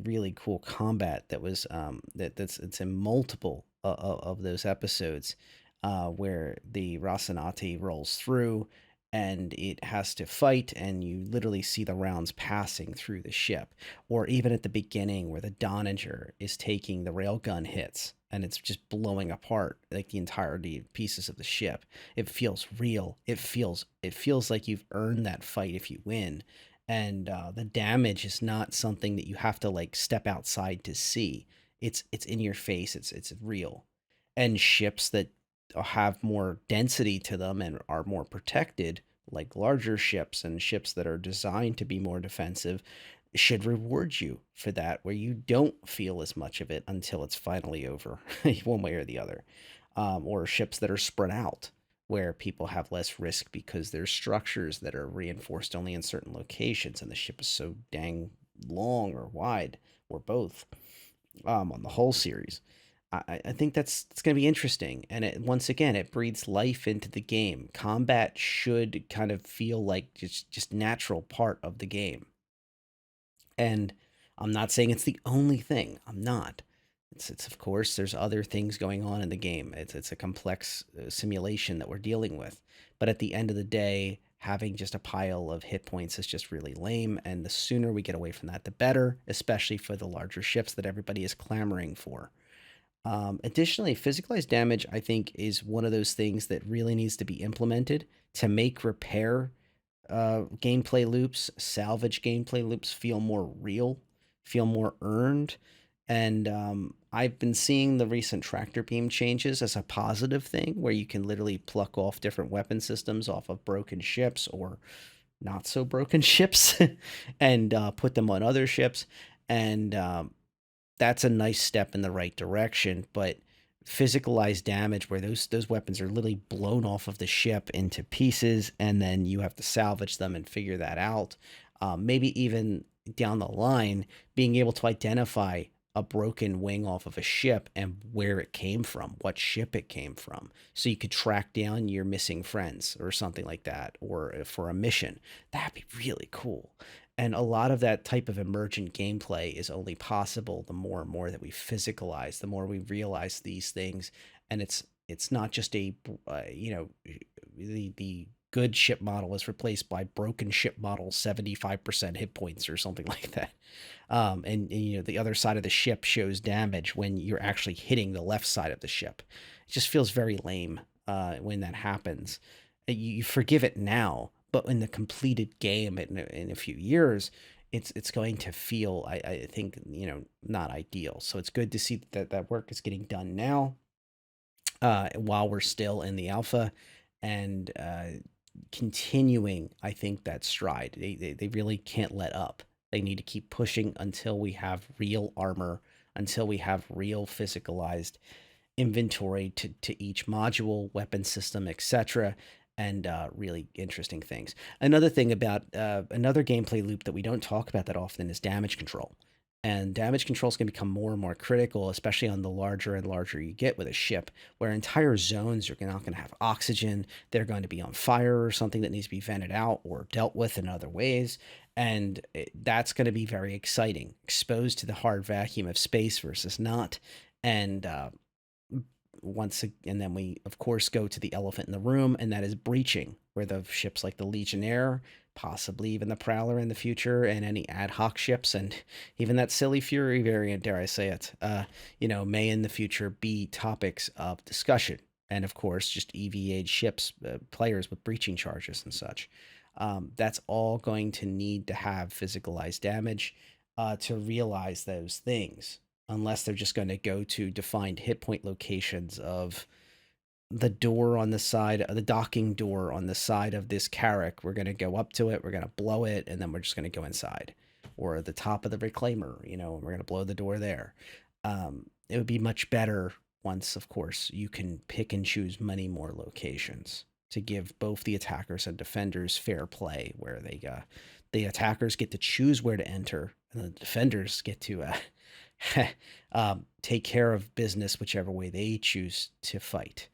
H: really cool combat that was it's in multiple of those episodes, where the Rocinante rolls through and it has to fight, and you literally see the rounds passing through the ship. Or even at the beginning where the Donninger is taking the railgun hits and it's just blowing apart like the entirety of pieces of the ship. It feels real. It feels like you've earned that fight if you win. And the damage is not something that you have to like step outside to see. It's in your face. It's real. And ships that have more density to them and are more protected, like larger ships and ships that are designed to be more defensive, should reward you for that, where you don't feel as much of it until it's finally over, one way or the other. Or ships that are spread out, where people have less risk because there's structures that are reinforced only in certain locations, and the ship is so dang long or wide, or both, on the whole series. I think that's it's going to be interesting, and once again, it breathes life into the game. Combat should kind of feel like just natural part of the game. And I'm not saying it's the only thing. I'm not. It's of course there's other things going on in the game. It's a complex simulation that we're dealing with. But at the end of the day, having just a pile of hit points is just really lame. And the sooner we get away from that, the better, especially for the larger ships that everybody is clamoring for. Additionally, physicalized damage, I think, is one of those things that really needs to be implemented to make repair gameplay loops, salvage gameplay loops feel more real, feel more earned. And I've been seeing the recent tractor beam changes as a positive thing, where you can literally pluck off different weapon systems off of broken ships or not so broken ships and put them on other ships. And that's a nice step in the right direction. But physicalized damage, where those weapons are literally blown off of the ship into pieces, and then you have to salvage them and figure that out. Maybe even down the line, being able to identify a broken wing off of a ship and where it came from, what ship it came from, so you could track down your missing friends or something like that, or for a mission. That'd be really cool. And a lot of that type of emergent gameplay is only possible the more and more that we physicalize, the more we realize these things. And it's not just a the good ship model is replaced by broken ship model 75% hit points or something like that. And the other side of the ship shows damage when you're actually hitting the left side of the ship. It just feels very lame when that happens. You forgive it now, but in the completed game in a few years, it's going to feel, I think, not ideal. So it's good to see that work is getting done now, while we're still in the alpha, and continuing, I think, that stride. They really can't let up. They need to keep pushing until we have real armor, until we have real physicalized inventory to each module, weapon system, etc., and really interesting things. Another thing about another gameplay loop that we don't talk about that often is damage control. And damage control is going to become more and more critical, especially on the larger and larger you get with a ship, where entire zones are not going to have oxygen. They're going to be on fire or something that needs to be vented out or dealt with in other ways. And that's going to be very exciting, exposed to the hard vacuum of space versus not. And then we, of course, go to the elephant in the room, and that is breaching, where the ships like the Legionnaire, possibly even the Prowler in the future, and any ad hoc ships, and even that silly Fury variant, dare I say it, may in the future be topics of discussion. and of course just EVA'd ships, players with breaching charges and such. That's all going to need to have physicalized damage to realize those things, unless they're just going to go to defined hit point locations of the door on the side, the docking door on the side of this carrack. We're going to go up to it, we're going to blow it, and then we're just going to go inside. Or the top of the reclaimer, you know, we're going to blow the door there. It would be much better once, of course, you can pick and choose many more locations to give both the attackers and defenders fair play, where the attackers get to choose where to enter, and the defenders get to take care of business whichever way they choose to fight.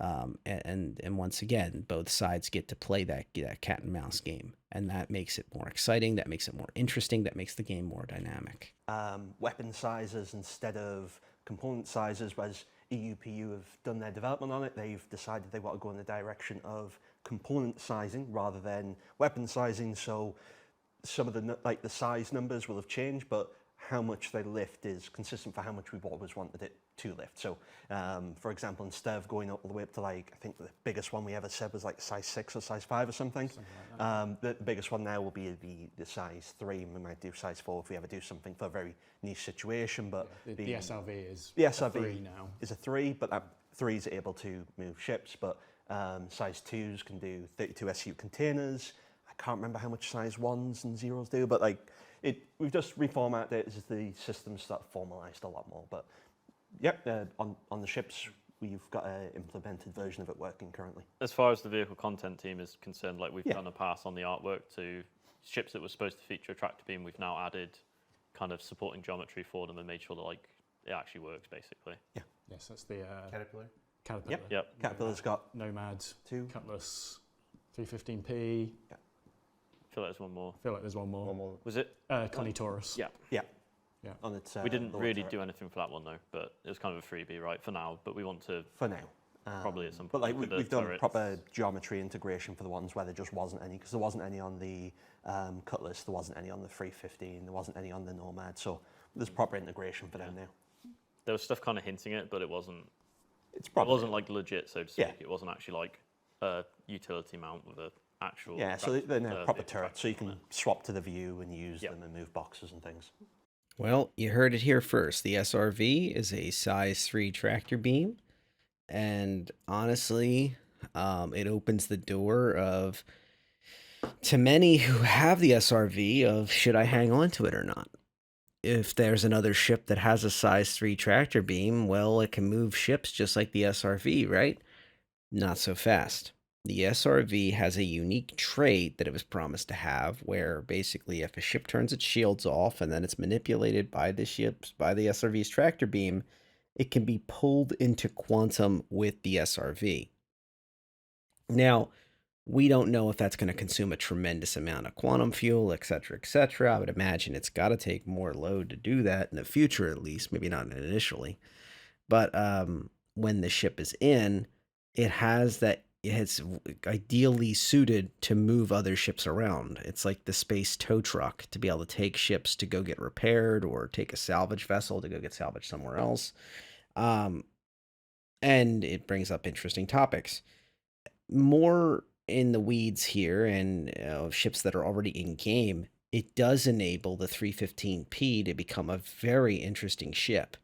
H: And once again, both sides get to play that cat and mouse game, and that makes it more exciting, that makes it more interesting, that makes the game more dynamic.
B: Weapon sizes instead of component sizes, whereas EUPU have done their development on it. They've decided they want to go in the direction of component sizing rather than weapon sizing. So some of the size numbers will have changed, but how much they lift is consistent for how much we've always wanted it to lift. So, for example, instead of going all the way up to I think the biggest one we ever said was size 6 or size 5 or something. The biggest one now will be the size 3. We might do size 4 if we ever do something for a very niche situation. But
F: the SRV is
B: the SRV
F: 3 now.
B: Is a 3, but that 3 is able to move ships. But size 2s can do 32 SU containers. I can't remember how much size 1s and 0s do, but we've just reformatted it as the systems start formalized a lot more. But yep, on the ships, we've got an implemented version of it working currently.
E: As far as the vehicle content team is concerned, we've done a pass on the artwork to ships that were supposed to feature a tractor beam. We've now added kind of supporting geometry for them and made sure that it actually works, basically.
B: Yeah.
F: Yes, that's the
G: Caterpillar.
F: Caterpillar.
E: Yep.
B: Caterpillar's got
F: Nomad,
B: 2.
F: Cutlass, 315P.
E: I feel like there's one more.
F: I feel like there's one more.
E: Was it?
F: Connie Taurus.
E: Yeah.
B: On its,
E: We didn't
B: lower
E: really
B: turret.
E: do anything for that one though, but it was kind of a freebie, right, for now. But we want to
B: For now.
E: probably at some
B: But
E: point. with the
B: we've done
E: turrets.
B: proper geometry integration for the ones where there just wasn't any, because there wasn't any on the Cutlass, there wasn't any on the 315, there wasn't any on the Nomad, so there's proper integration for them now.
E: There was stuff kind of hinting it, but it wasn't.
B: It's
E: It
B: probably
E: wasn't legit, so to speak.
B: Yeah.
E: It wasn't actually a utility mount with a actual.
B: yeah, so they're now proper
E: vehicle
B: turrets, so you
E: tractor on
B: can swap to the view and use
E: Yep.
B: them and move boxes and things.
H: Well, you heard it here first. The SRV is a size 3 tractor beam, and honestly, it opens the door to many who have the SRV of should I hang on to it or not. If there's another ship that has a size 3 tractor beam, well, it can move ships just like the SRV, right? Not so fast. The SRV has a unique trait that it was promised to have, where basically if a ship turns its shields off and then it's manipulated by the SRV's tractor beam, it can be pulled into quantum with the SRV. Now, we don't know if that's going to consume a tremendous amount of quantum fuel, etc., etc. I would imagine it's got to take more load to do that in the future, at least, maybe not initially. But when the ship is in, it's ideally suited to move other ships around. It's like the space tow truck to be able to take ships to go get repaired, or take a salvage vessel to go get salvaged somewhere else. And it brings up interesting topics. More in the weeds here, and ships that are already in game, it does enable the 315P to become a very interesting ship.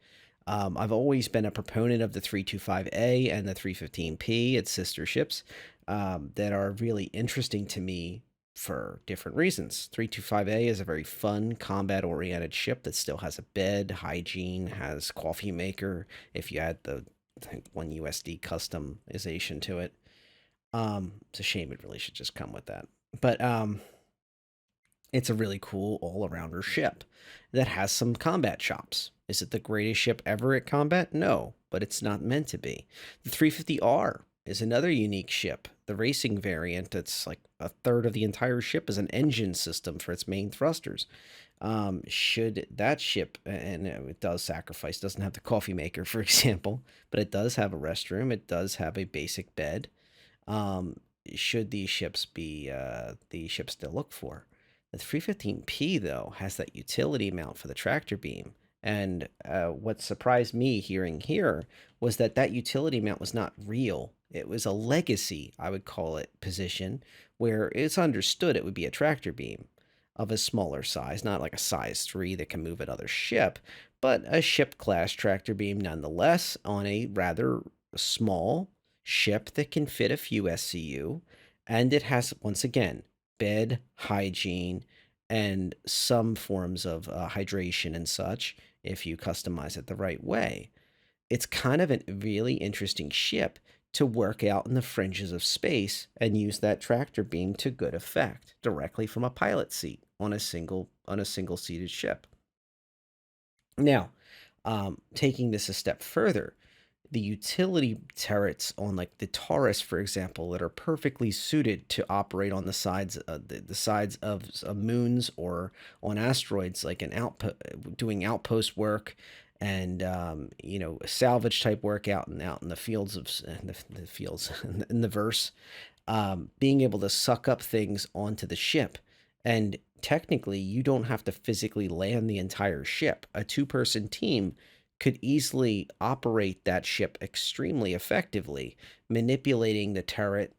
H: I've always been a proponent of the 325A and the 315P, its sister ships, that are really interesting to me for different reasons. 325A is a very fun, combat-oriented ship that still has a bed, hygiene, has coffee maker, if you add the 1 USD customization to it. It's a shame it really should just come with that. But it's a really cool all-arounder ship that has some combat chops. Is it the greatest ship ever at combat? No, but it's not meant to be. The 350R is another unique ship. The racing variant, it's like a third of the entire ship is an engine system for its main thrusters. Should that ship, and it does sacrifice, doesn't have the coffee maker, for example, but it does have a restroom, it does have a basic bed. Should these ships be the ships to look for? The 315P, though, has that utility mount for the tractor beam, And what surprised me hearing here was that that utility mount was not real. It was a legacy, I would call it, position where it's understood it would be a tractor beam of a smaller size, not like a size 3 that can move another ship, but a ship class tractor beam nonetheless on a rather small ship that can fit a few SCU. And it has, once again, bed hygiene and some forms of hydration and such if you customize it the right way. It's kind of a really interesting ship to work out in the fringes of space and use that tractor beam to good effect directly from a pilot seat on a single seated ship. Now, taking this a step further, the utility turrets on like the Taurus, for example, that are perfectly suited to operate on the sides of moons or on asteroids, like doing outpost work and salvage type work out in the fields of the fields in the verse, being able to suck up things onto the ship. And technically, you don't have to physically land the entire ship. A 2-person team could easily operate that ship extremely effectively, manipulating the turret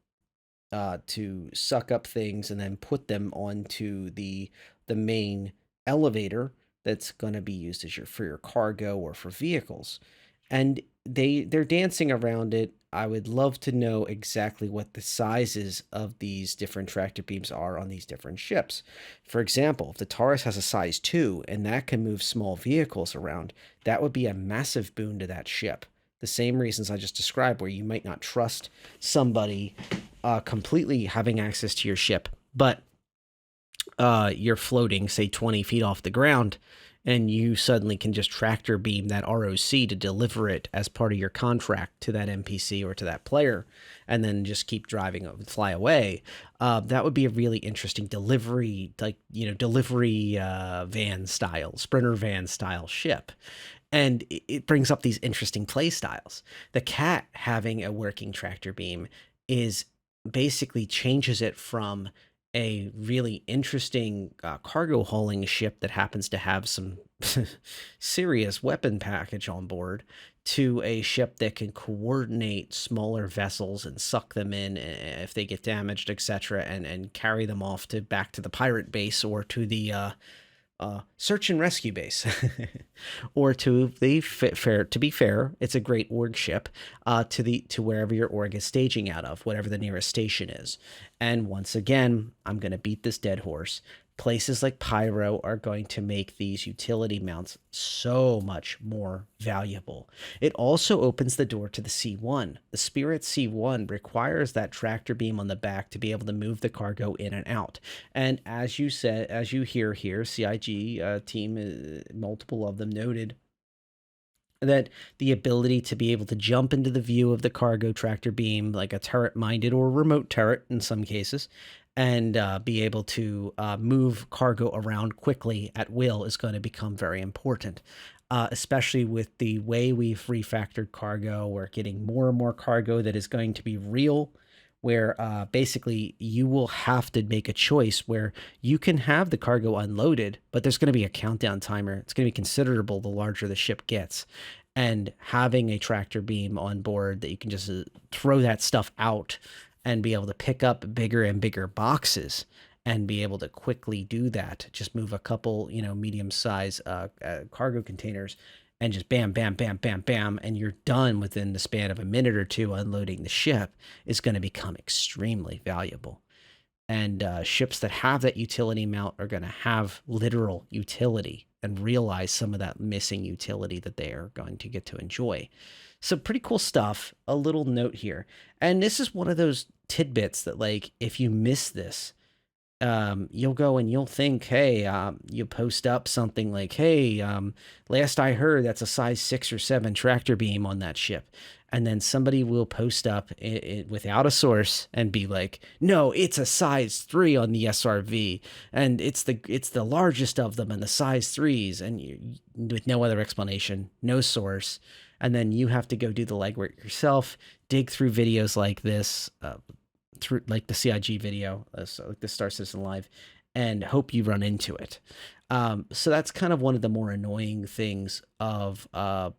H: to suck up things and then put them onto the main elevator that's going to be used as for your cargo or for vehicles. And they're dancing around it. I would love to know exactly what the sizes of these different tractor beams are on these different ships. For example, if the Taurus has a size 2 and that can move small vehicles around, that would be a massive boon to that ship. The same reasons I just described, where you might not trust somebody completely having access to your ship, but you're floating, say, 20 feet off the ground, and you suddenly can just tractor beam that ROC to deliver it as part of your contract to that NPC or to that player, and then just keep driving and fly away. That would be a really interesting delivery, van style, sprinter van style ship. And it brings up these interesting play styles. The Cat having a working tractor beam is basically changes it from a really interesting cargo hauling ship that happens to have some serious weapon package on board to a ship that can coordinate smaller vessels and suck them in if they get damaged, etc., and carry them off back to the pirate base or to the search and rescue base, or to be fair, it's a great org ship to wherever your org is staging out of, whatever the nearest station is. And once again, I'm going to beat this dead horse. Places like Pyro are going to make these utility mounts so much more valuable. It also opens the door to the C1. The Spirit C1 requires that tractor beam on the back to be able to move the cargo in and out. And as you hear here, CIG team, multiple of them noted that the ability to be able to jump into the view of the cargo tractor beam, like a turret-minded or remote turret in some cases, and be able to move cargo around quickly at will is going to become very important, especially with the way we've refactored cargo. We're getting more and more cargo that is going to be real, where basically you will have to make a choice where you can have the cargo unloaded, but there's going to be a countdown timer. It's going to be considerable the larger the ship gets. And having a tractor beam on board that you can just throw that stuff out and be able to pick up bigger and bigger boxes and be able to quickly do that, just move a couple, medium-sized cargo containers and just bam, bam, bam, bam, bam, and you're done within the span of a minute or two unloading the ship, is going to become extremely valuable. And ships that have that utility mount are going to have literal utility and realize some of that missing utility that they are going to get to enjoy. So pretty cool stuff. A little note here. And this is one of those tidbits that, like, if you miss this, you'll go and you'll think, hey, you post up something like, hey, last I heard that's a size 6 or 7 tractor beam on that ship. And then somebody will post up it without a source and be like, no, it's a size 3 on the SRV. And it's the largest of them and the size 3s. And with no other explanation, no source. And then you have to go do the legwork yourself, dig through videos like this, through like the CIG video, like the Star Citizen Live, and hope you run into it. So that's kind of one of the more annoying things of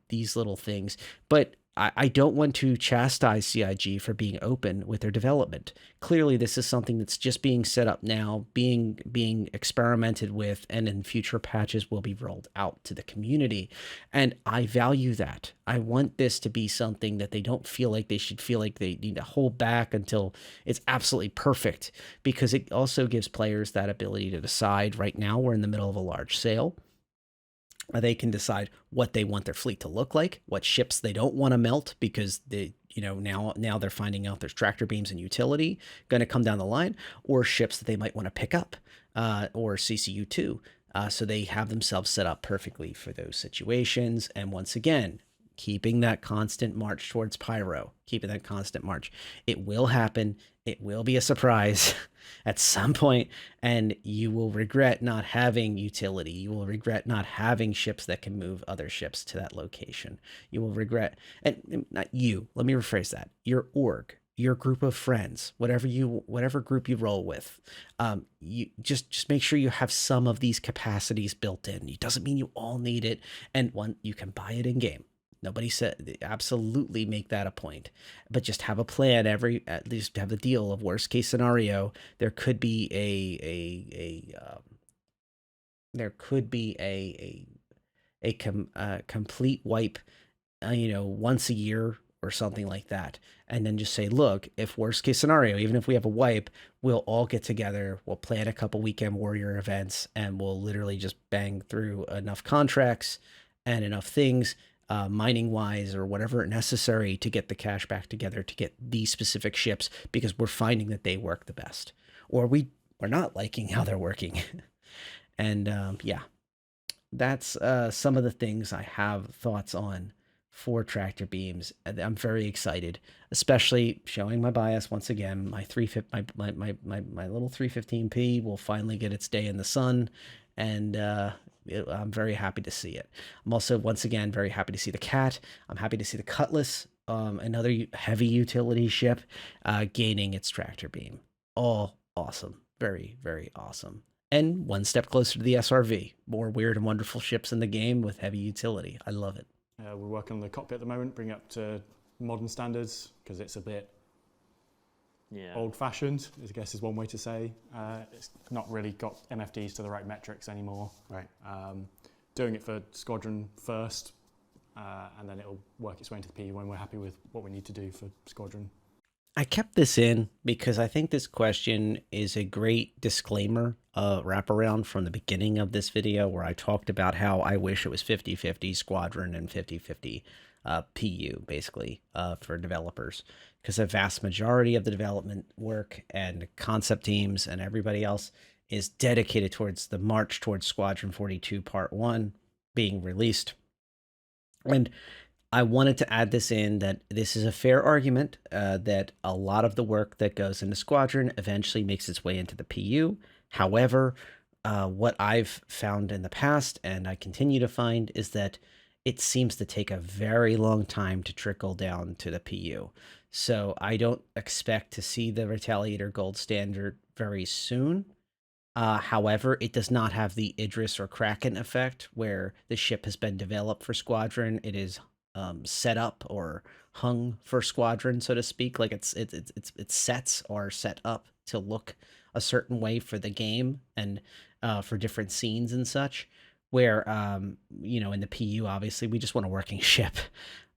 H: these little things. But I don't want to chastise CIG for being open with their development. Clearly, this is something that's just being set up now, being experimented with, and in future patches will be rolled out to the community. And I value that. I want this to be something that they don't feel like they should feel like they need to hold back until it's absolutely perfect, because it also gives players that ability to decide. Right now, we're in the middle of a large sale. They can decide what they want their fleet to look like, what ships they don't want to melt, because they, now they're finding out there's tractor beams and utility going to come down the line, or ships that they might want to pick up, or CCU2. So they have themselves set up perfectly for those situations. And once again, keeping that constant march towards Pyro, keeping that constant march. It will happen. It will be a surprise at some point, and you will regret not having utility. You will regret not having ships that can move other ships to that location. You will regret, and not you, let me rephrase that, your org, your group of friends, whatever group you roll with, you just make sure you have some of these capacities built in. It doesn't mean you all need it, and one, you can buy it in game. Nobody said absolutely make that a point, but just have a plan. At least have the deal of worst case scenario. There could be a complete wipe, once a year or something like that, and then just say, look, if worst case scenario, even if we have a wipe, we'll all get together. We'll plan a couple weekend warrior events, and we'll literally just bang through enough contracts and enough things. Mining wise or whatever necessary to get the cash back together to get these specific ships, because we're finding that they work the best, or we're not liking how they're working. And yeah, that's some of the things I have thoughts on for tractor beams. I'm very excited, especially showing my bias once again. My little 315p will finally get its day in the sun, and I'm very happy to see it. I'm also, once again, very happy to see the Cat. I'm happy to see the Cutlass, another heavy utility ship, gaining its tractor beam. All awesome. Very, very awesome. And one step closer to the SRV. More weird and wonderful ships in the game with heavy utility. I love it.
F: We're working on the cockpit at the moment, bring it up to modern standards, because it's a bit old-fashioned, I guess is one way to say. It's not really got MFDs to the right metrics anymore.
G: Right.
F: Doing it for Squadron first, and then it'll work its way into the P when we're happy with what we need to do for Squadron.
H: I kept this in because I think this question is a great disclaimer wraparound from the beginning of this video, where I talked about how I wish it was 50-50 Squadron and 50-50 PU, basically, for developers, because a vast majority of the development work and concept teams and everybody else is dedicated towards the march towards Squadron 42 Part 1 being released. And I wanted to add this in, that this is a fair argument, that a lot of the work that goes into Squadron eventually makes its way into the PU. However, what I've found in the past, and I continue to find, is that it seems to take a very long time to trickle down to the PU. So I don't expect to see the Retaliator Gold Standard very soon. However, it does not have the Idris or Kraken effect, where the ship has been developed for Squadron. It is set up or hung for Squadron, so to speak. Like its sets are set up to look a certain way for the game and for different scenes and such. Where in the PU, obviously, we just want a working ship.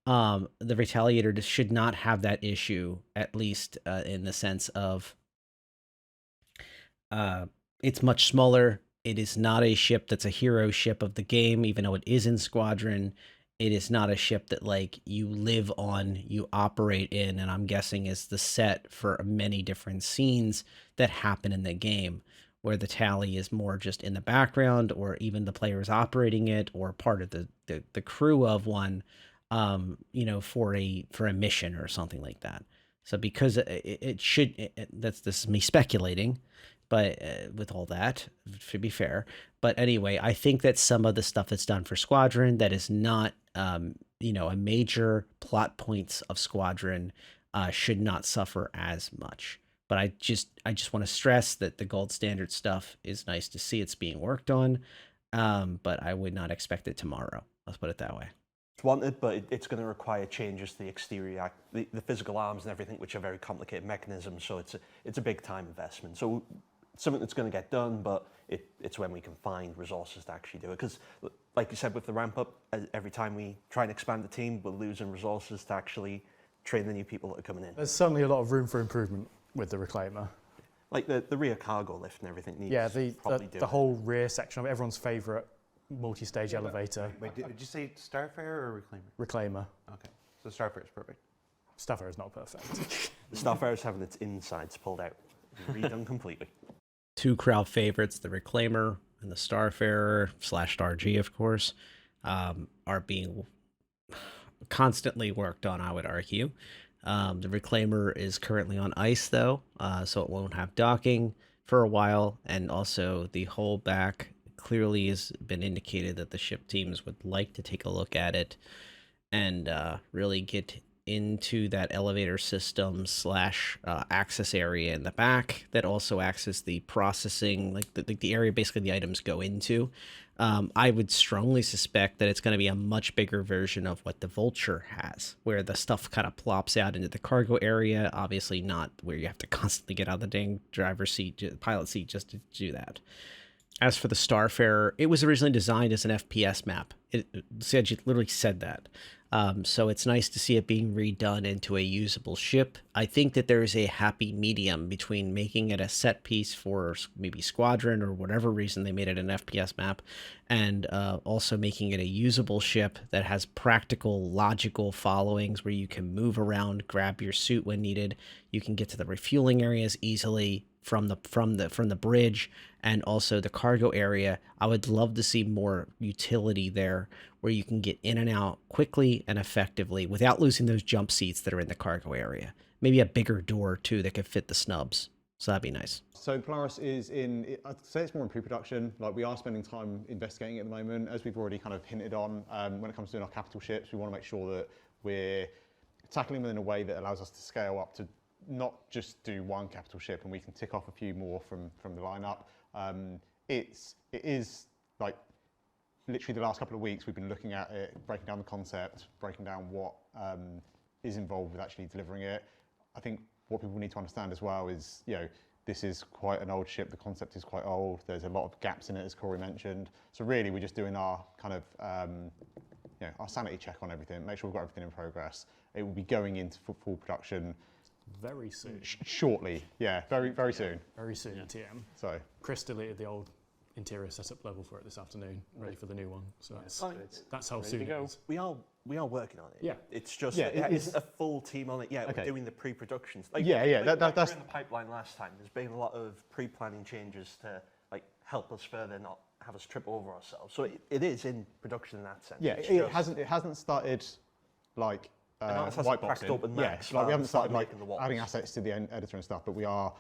H: The Retaliator should not have that issue, at least in the sense of it's much smaller. It is not a ship that's a hero ship of the game, even though it is in Squadron. It is not a ship that, like, you live on, you operate in, and I'm guessing is the set for many different scenes that happen in the game, where the tally is more just in the background, or even the players operating it, or part of the crew of one, for a mission or something like that. So because this is me speculating, but with all that, to be fair. But anyway, I think that some of the stuff that's done for Squadron that is not, a major plot points of Squadron should not suffer as much. But I just want to stress that the gold standard stuff is nice to see. It's being worked on. but I would not expect it tomorrow. Let's put it that way.
B: It's wanted, but it's going to require changes to the exterior, the physical arms and everything, which are very complicated mechanisms. So it's a big time investment. So it's something that's going to get done, but it's when we can find resources to actually do it. Because, like you said, with the ramp up, every time we try and expand the team, we're losing resources to actually train the new people that are coming in.
F: There's certainly a lot of room for improvement with the Reclaimer.
B: Like the rear cargo lift and everything needs
F: the whole rear section of everyone's favourite multi-stage elevator.
G: Wait, did you say Starfare or Reclaimer?
F: Reclaimer.
G: Okay, so Starfare is perfect.
F: Starfare is not perfect.
B: The Starfare is having its insides pulled out and redone completely.
H: Two crowd favorites, the Reclaimer and the Starfarer / Starg, of course, are being constantly worked on, I would argue. The Reclaimer is currently on ice, though, so it won't have docking for a while, and also the whole back clearly has been indicated that the ship teams would like to take a look at it and really get into that elevator system / access area in the back that also access the processing, like the area basically the items go into. I would strongly suspect that it's going to be a much bigger version of what the Vulture has, where the stuff kind of plops out into the cargo area, obviously not where you have to constantly get out of the dang driver's seat, pilot seat just to do that. As for the Starfarer, it was originally designed as an FPS map. It literally said that. So it's nice to see it being redone into a usable ship. I think that there is a happy medium between making it a set piece for maybe Squadron or whatever reason they made it an FPS map, and also making it a usable ship that has practical, logical followings where you can move around, grab your suit when needed. You can get to the refueling areas easily from the bridge, and also the cargo area. I would love to see more utility there where you can get in and out quickly and effectively without losing those jump seats that are in the cargo area. Maybe a bigger door too that could fit the snubs. So that'd be nice.
A: So the Polaris is I'd say it's more in pre-production. Like, we are spending time investigating it at the moment. As we've already kind of hinted on, when it comes to doing our capital ships, we want to make sure that we're tackling them in a way that allows us to scale up to not just do one capital ship, and we can tick off a few more from the lineup. It is like literally the last couple of weeks we've been looking at it, breaking down the concept, breaking down what is involved with actually delivering it. I think what people need to understand as well is, this is quite an old ship. The concept is quite old. There's a lot of gaps in it, as Corey mentioned. So really, we're just doing our kind of our sanity check on everything, make sure we've got everything in progress. It will be going into full production
F: very soon.
A: Shortly, very, very soon.
F: Very soon, TM.
A: So
F: Chris deleted the old interior setup level for it this afternoon, ready for the new one. So that's how soon it is.
B: We are working on it.
F: Yeah.
B: It's just
A: Yeah,
B: there isn't a full team on it yet.
A: Okay.
B: We're doing the pre-productions.
A: That's
B: we were in the pipeline last time. There's been a lot of pre-planning changes to help us further, not have us trip over ourselves. So it is in production in that sense.
A: Yeah, it hasn't started like white boxing.
B: Open max,
A: we haven't started
B: the
A: adding assets to the editor and stuff, but we are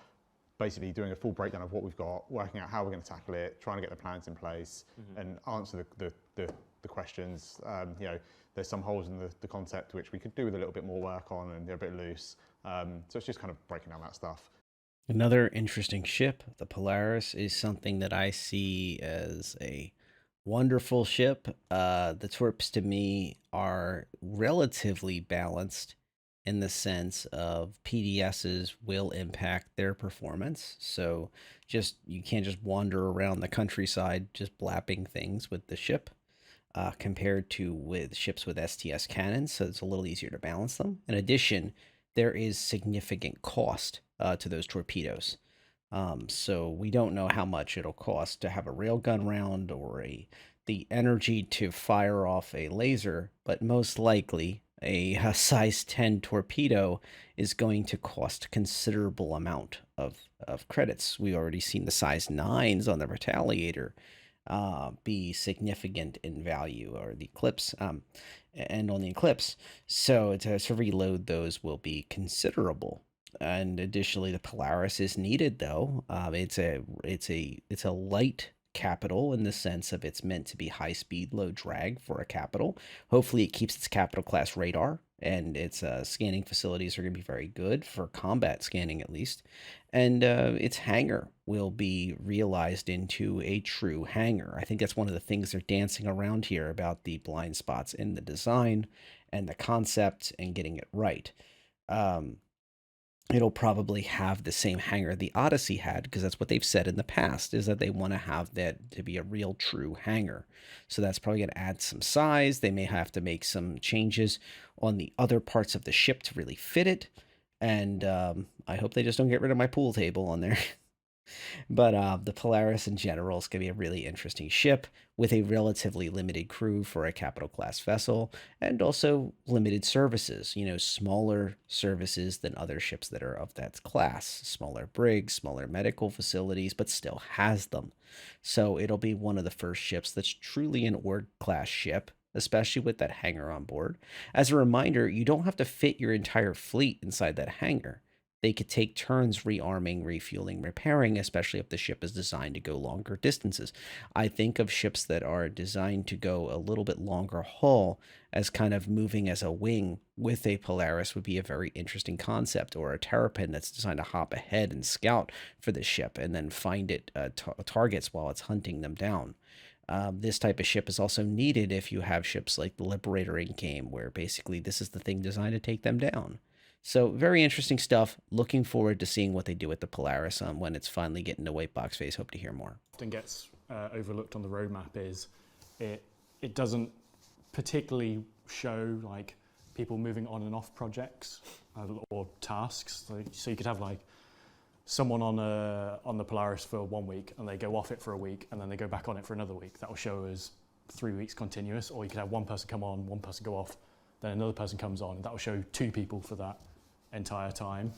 A: basically doing a full breakdown of what we've got, working out how we're going to tackle it, trying to get the plans in place, and answer the questions. There's some holes in the concept which we could do with a little bit more work on, and they're a bit loose. So it's just kind of breaking down that stuff.
H: Another interesting ship, the Polaris, is something that I see as a wonderful ship. The Torps to me are relatively balanced in the sense of PDSs will impact their performance. So you can't just wander around the countryside just blapping things with the ship compared to with ships with STS cannons. So it's a little easier to balance them. In addition, there is significant cost to those torpedoes. So we don't know how much it'll cost to have a railgun round or the energy to fire off a laser, but most likely a size 10 torpedo is going to cost a considerable amount of credits. We've already seen the size 9s on the Retaliator be significant in value, or the Eclipse, and on the Eclipse. So to reload those will be considerable. And additionally, the Polaris is needed, though. It's a light capital in the sense of it's meant to be high speed, low drag for a capital. Hopefully it keeps its capital class radar and its scanning facilities are going to be very good for combat scanning, at least. And its hangar will be realized into a true hangar. I think that's one of the things they're dancing around here about the blind spots in the design and the concept and getting it right. It'll probably have the same hangar the Odyssey had, because that's what they've said in the past, is that they want to have that to be a real true hangar. So that's probably going to add some size. They may have to make some changes on the other parts of the ship to really fit it. And I hope they just don't get rid of my pool table on there. But the Polaris in general is going to be a really interesting ship with a relatively limited crew for a capital class vessel, and also limited services, smaller services than other ships that are of that class, smaller brigs, smaller medical facilities, but still has them. So it'll be one of the first ships that's truly an Ord class ship, especially with that hangar on board. As a reminder, you don't have to fit your entire fleet inside that hangar. They could take turns rearming, refueling, repairing, especially if the ship is designed to go longer distances. I think of ships that are designed to go a little bit longer haul as kind of moving as a wing with a Polaris would be a very interesting concept, or a Terrapin that's designed to hop ahead and scout for the ship and then find it targets while it's hunting them down. This type of ship is also needed if you have ships like the Liberator in game, where basically this is the thing designed to take them down. So very interesting stuff. Looking forward to seeing what they do with the Polaris when it's finally getting to white box phase. Hope to hear more.
F: Often gets overlooked on the roadmap is it doesn't particularly show like people moving on and off projects or tasks. So you could have like someone on the Polaris for 1 week and they go off it for a week and then they go back on it for another week. That will show as 3 weeks continuous. Or you could have one person come on, one person go off, then another person comes on, and that will show 2 people for that entire time.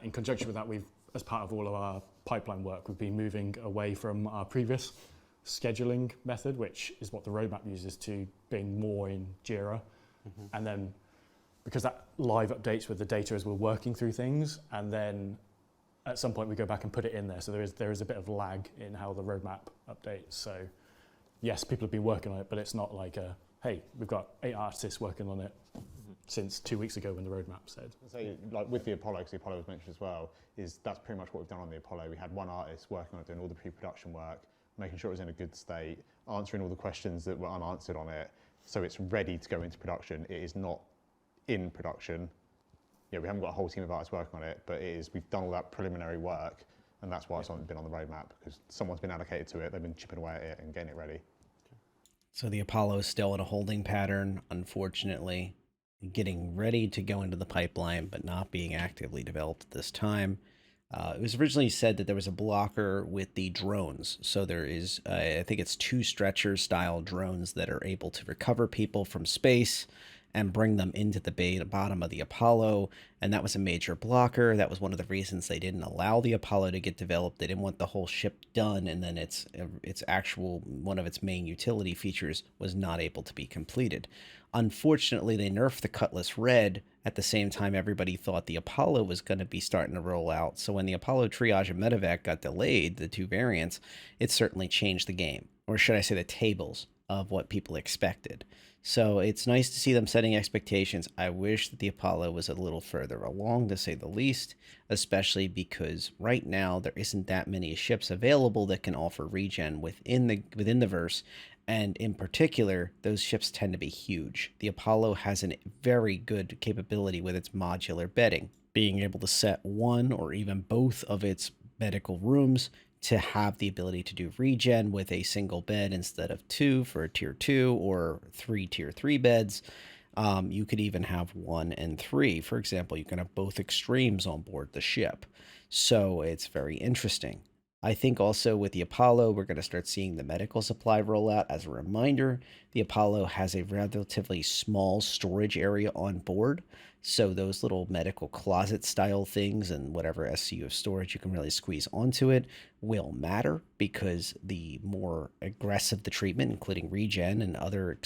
F: In conjunction with that, we've, as part of all of our pipeline work, we've been moving away from our previous scheduling method, which is what the roadmap uses, to being more in Jira. And then because that live updates with the data as we're working through things, and then at some point we go back and put it in there. So there is a bit of lag in how the roadmap updates. So yes, people have been working on it, but it's not like hey, we've got 8 artists working on it since 2 weeks ago when the roadmap said.
A: So like with the Apollo, because the Apollo was mentioned as well, is that's pretty much what we've done on the Apollo. We had one artist working on it, doing all the pre-production work, making sure it was in a good state, answering all the questions that were unanswered on it, so it's ready to go into production. It is not in production. We haven't got a whole team of artists working on it, but we've done all that preliminary work, and that's why it's not been on the roadmap, because someone's been allocated to it, they've been chipping away at it and getting it ready.
H: So the Apollo is still in a holding pattern, unfortunately, getting ready to go into the pipeline, but not being actively developed at this time. It was originally said that there was a blocker with the drones. So there is, I think it's 2 stretcher-style drones that are able to recover people from space and bring them into the bottom of the Apollo, and that was a major blocker. That was one of the reasons they didn't allow the Apollo to get developed. They didn't want the whole ship done, and then its actual, one of its main utility features was not able to be completed. Unfortunately, they nerfed the Cutlass Red at the same time everybody thought the Apollo was going to be starting to roll out. So when the Apollo Triage and Medevac got delayed, the 2 variants, it certainly changed the game, or should I say the tables of what people expected. So it's nice to see them setting expectations. I wish that the Apollo was a little further along, to say the least, especially because right now there isn't that many ships available that can offer regen within the verse, and in particular, those ships tend to be huge. The Apollo has a very good capability with its modular bedding, being able to set one or even both of its medical rooms to have the ability to do regen with a single bed instead of 2 for a tier 2 or 3 tier 3 beds. You could even have 1 and 3. For example, you can have both extremes on board the ship. So it's very interesting. I think also with the Apollo, we're going to start seeing the medical supply roll out. As a reminder, the Apollo has a relatively small storage area on board. So those little medical closet style things and whatever SCU of storage you can really squeeze onto it will matter, because the more aggressive the treatment, including regen and other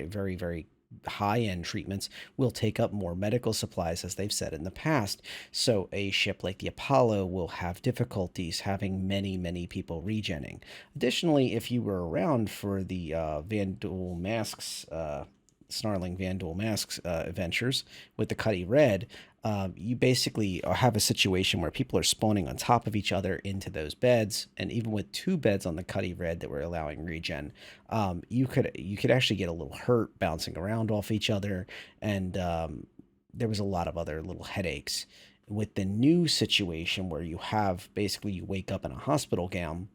H: very, very high-end treatments, will take up more medical supplies, as they've said in the past. So a ship like the Apollo will have difficulties having many people regenning. Additionally, if you were around for the Vandal Masks Snarling Vandal Masks adventures with the Cuddy Red, you basically have a situation where people are spawning on top of each other into those beds, and even with 2 beds on the Cuddy Red that were allowing regen, you could actually get a little hurt bouncing around off each other, and there was a lot of other little headaches. With the new situation where you have basically you wake up in a hospital gown.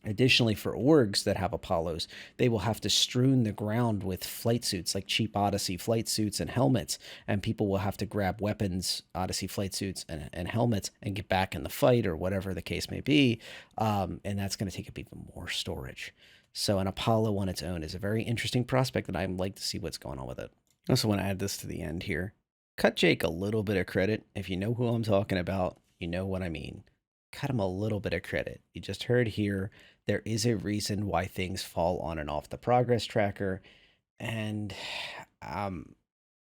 H: Additionally, for orgs that have Apollos, they will have to strewn the ground with flight suits, like cheap Odyssey flight suits and helmets, and people will have to grab weapons, Odyssey flight suits, and helmets, and get back in the fight, or whatever the case may be, and that's going to take up even more storage. So an Apollo on its own is a very interesting prospect, and I'd like to see what's going on with it. I also want to add this to the end here. Cut Jake a little bit of credit. If you know who I'm talking about, you know what I mean. Cut him a little bit of credit. You just heard here, there is a reason why things fall on and off the progress tracker. And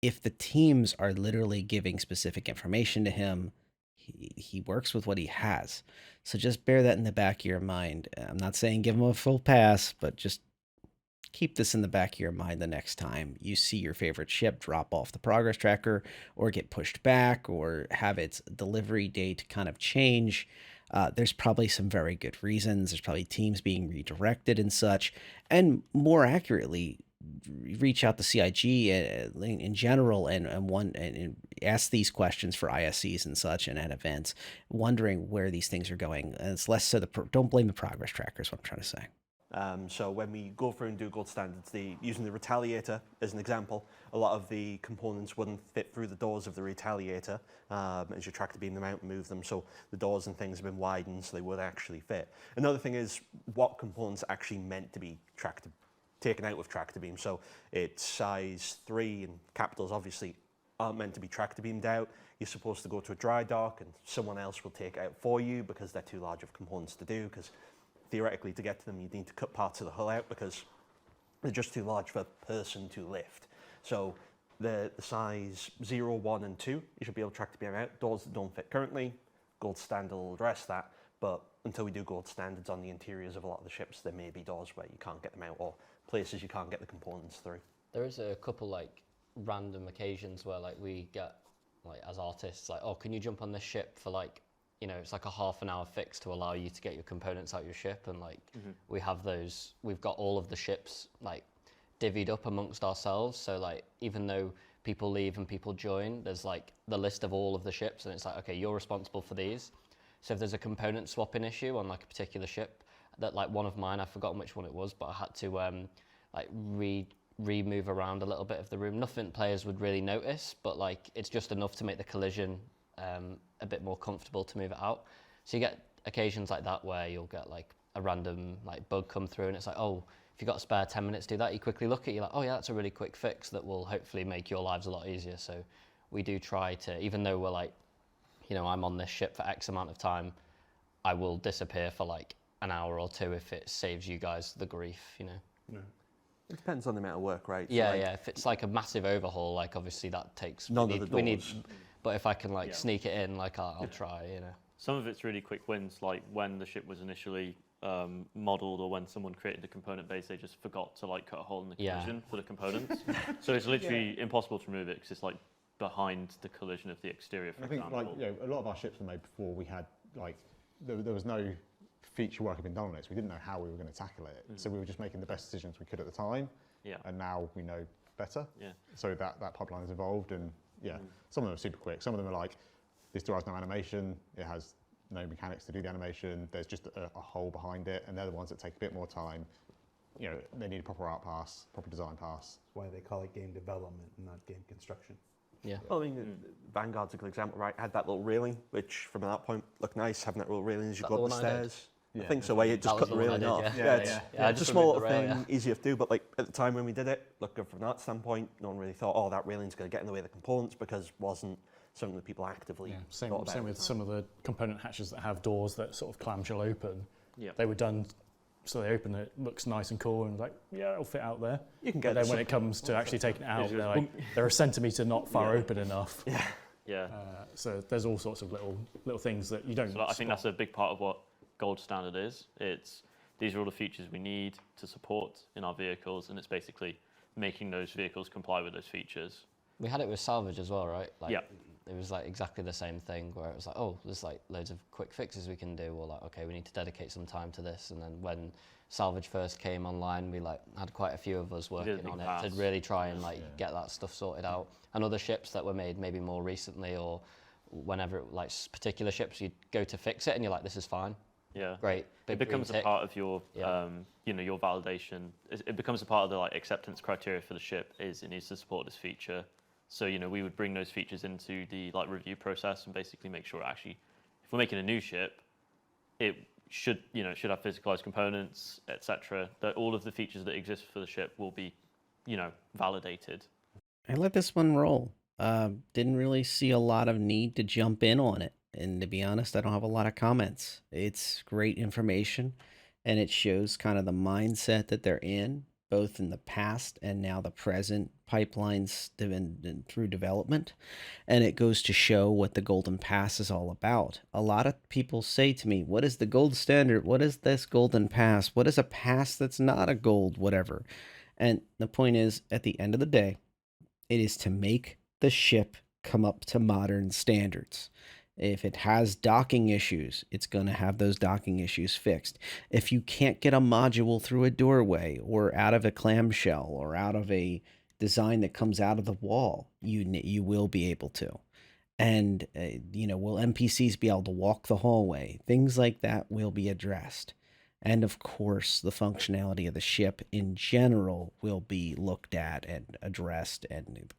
H: if the teams are literally giving specific information to him, he works with what he has. So just bear that in the back of your mind. I'm not saying give him a full pass, but just keep this in the back of your mind the next time you see your favorite ship drop off the progress tracker or get pushed back or have its delivery date kind of change. There's probably some very good reasons. There's probably teams being redirected and such. And more accurately, reach out to CIG in general and ask these questions for ISCs and such and at events, wondering where these things are going. And it's less so don't blame the progress tracker is what I'm trying to say.
B: So when we go through and do gold standards, using the Retaliator as an example, a lot of the components wouldn't fit through the doors of the Retaliator as you tractor beam them out and move them. So the doors and things have been widened so they would actually fit. Another thing is what components are actually meant to be taken out with tractor beam. So it's size 3 and capitals obviously aren't meant to be tractor beamed out. You're supposed to go to a dry dock and someone else will take it out for you because they're too large of components to do, because theoretically, to get to them, you need to cut parts of the hull out because they're just too large for a person to lift. So the size 0, 1, and 2, you should be able to tractor beam out. Doors that don't fit currently, gold standard will address that. But until we do gold standards on the interiors of a lot of the ships, there may be doors where you can't get them out or places you can't get the components through.
C: There is a couple like random occasions where like we get like as artists like, oh, can you jump on this ship for like, you know, it's like a half an hour fix to allow you to get your components out your ship, and like we have those, we've got all of the ships like divvied up amongst ourselves, so like even though people leave and people join, there's like the list of all of the ships and it's like, okay, you're responsible for these. So if there's a component swapping issue on like a particular ship, that like one of mine, I've forgotten which one it was, but I had to like re-move around a little bit of the room. Nothing players would really notice, but like it's just enough to make the collision a bit more comfortable to move it out. So you get occasions like that where you'll get like a random like bug come through and it's like, oh, if you've got a spare 10 minutes to do that, you quickly look at it, you're like, oh yeah, that's a really quick fix that will hopefully make your lives a lot easier. So we do try to, even though we're like, you know, I'm on this ship for X amount of time, I will disappear for like an hour or two if it saves you guys the grief, you know.
B: Yeah. It depends on the amount of work, right?
C: Yeah,
B: so like,
C: yeah. If it's like a massive overhaul, like obviously that takes
B: none of the doors.
C: But if I can like sneak it in, like I'll try, you know.
E: Some of it's really quick wins, like when the ship was initially modeled or when someone created the component base, they just forgot to like cut a hole in the collision for the components. So it's literally impossible to remove it because it's like behind the collision of the exterior, for example.
A: I think like, you know, a lot of our ships were made before we had like, there was no feature work had been done on it, so we didn't know how we were going to tackle it. So we were just making the best decisions we could at the time.
E: Yeah.
A: And now we know better.
E: Yeah.
A: So that pipeline has evolved, and some of them are super quick. Some of them are like, this door has no animation, it has no mechanics to do the animation, there's just a hole behind it, and they're the ones that take a bit more time. You know, they need a proper art pass, proper design pass.
G: That's why they call it game development and not game construction.
C: Yeah.
B: Well, I mean, Vanguard's a good example, right? Had that little railing, which from that point looked nice, having that little railing as you go up the stairs. I think so, where you just cut the railing off. It's a small little thing, easier to do, but like at the time when we did it, looked good from that standpoint. No one really thought, oh, that railing's going to get in the way of the components, because it wasn't something that people actively thought about.
F: Same with some of the component hatches that have doors that sort of clamshell open.
E: Yeah.
F: They were done so they open it, looks nice and cool, and like, yeah, it'll fit out there.
B: You can get.
F: But then when it comes to actually taking it out, they're like, they're a centimetre not far open enough.
B: Yeah.
E: Yeah.
F: So there's all sorts of little things that you don't.
E: So I think that's a big part of what Gold Standard is. These are all the features we need to support in our vehicles, and it's basically making those vehicles comply with those features.
C: We had it with salvage as well, right? Like,
E: Yeah.
C: It was like exactly the same thing where it was like, oh, there's like loads of quick fixes we can do, or like, okay, we need to dedicate some time to this. And then when salvage first came online, we like had quite a few of us
E: did a
C: working
E: big
C: on it
E: pass.
C: to really try and like get that stuff sorted out. And other ships that were made maybe more recently, or whenever like particular ships, you'd go to fix it and you're like, this is fine,
E: Yeah.
C: great.
E: It
C: Big green
E: becomes a
C: tick.
E: part of your,
C: Yeah.
E: your validation. It becomes a part of the like acceptance criteria for the ship. Is it needs to support this feature. So we would bring those features into the like review process and basically make sure actually, if we're making a new ship, it should have physicalized components, etc. That all of the features that exist for the ship will be, validated.
H: I let this one roll. Didn't really see a lot of need to jump in on it. And to be honest, I don't have a lot of comments. It's great information, and it shows kind of the mindset that they're in, both in the past and now the present pipelines through development. And it goes to show what the Golden Pass is all about. A lot of people say to me, what is the gold standard? What is this Golden Pass? What is a pass that's not a gold, whatever? And the point is, at the end of the day, it is to make the ship come up to modern standards. If it has docking issues, it's going to have those docking issues fixed. If you can't get a module through a doorway or out of a clamshell or out of a design that comes out of the wall, you will be able to. And, will NPCs be able to walk the hallway? Things like that will be addressed. And of course, the functionality of the ship in general will be looked at and addressed, and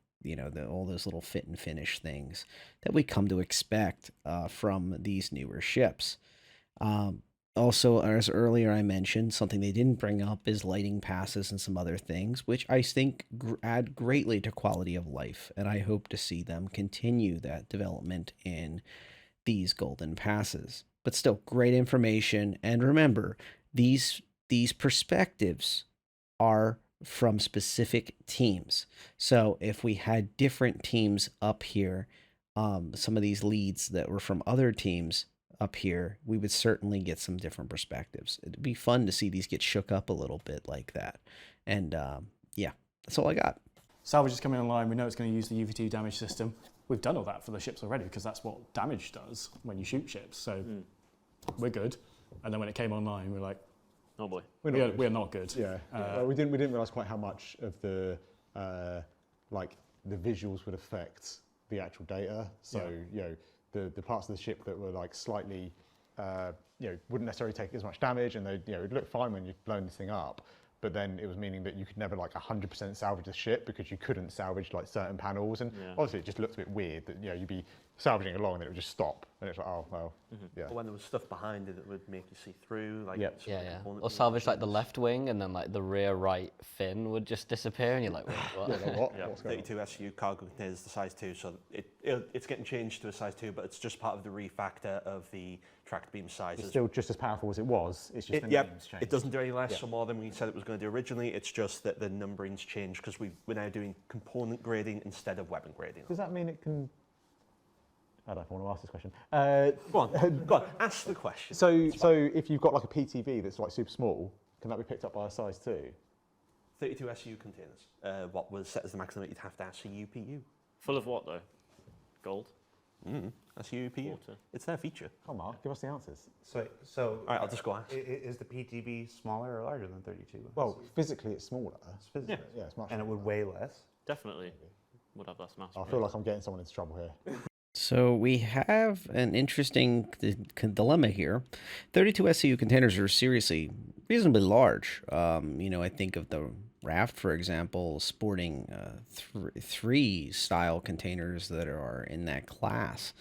H: all those little fit and finish things that we come to expect from these newer ships. Also, as earlier I mentioned, something they didn't bring up is lighting passes and some other things, which I think add greatly to quality of life, and I hope to see them continue that development in these Golden Passes. But still, great information, and remember, these perspectives are from specific teams. So if we had different teams up here, some of these leads that were from other teams up here, we would certainly get some different perspectives. It'd be fun to see these get shook up a little bit like that. And that's all I got.
F: Salvage is coming online. We know it's going to use the UV2 damage system. We've done all that for the ships already because that's what damage does when you shoot ships. So we're good. And then when it came online, we were like,
E: oh boy,
F: we're not good.
A: Yeah, well, we didn't realize quite how much of the the visuals would affect the actual data. So the parts of the ship that were like slightly wouldn't necessarily take as much damage, and they it'd look fine when you've blown this thing up. But then it was meaning that you could never like 100% salvage the ship because you couldn't salvage like certain panels, and obviously it just looked a bit weird that you'd be salvaging along and it would just stop, and it's like, oh well, yeah.
B: Or when there was stuff behind it that would make you see through, like
C: Yeah. Or salvage like the left wing, and then like the rear right fin would just disappear, and you're like, wait, what?
A: What's going on?
B: 32 SU cargo containers, the size 2, so it's getting changed to a size 2, but it's just part of the refactor of the tracked beam sizes.
A: It's still just as powerful as it was. It's just the names changed.
B: It doesn't do any less or more than we said it was going to do originally. It's just that the numbering's changed because we're now doing component grading instead of weapon grading.
A: Does that mean it can? I don't know if I want to ask this question.
B: Go on, ask the question.
A: So if you've got like a PTV that's like super small, can that be picked up by a size 2?
B: 32 SU containers. What was set as the maximum, you'd have to ask for UPU.
E: full of what though? Gold,
B: That's UPU.
E: water.
B: It's their feature.
A: Come on, give us the answers.
G: So
B: All right, I'll just go ask.
G: Is the PTB smaller or larger than 32?
A: Well, physically it's smaller.
G: It's physically,
A: Yeah, it's much.
G: and it would weigh less.
E: Definitely would have less mass.
A: I feel like I'm getting someone into trouble here.
H: So we have an interesting dilemma here. 32 SCU containers are seriously reasonably large. I think of the Raft, for example, sporting three style containers that are in that class.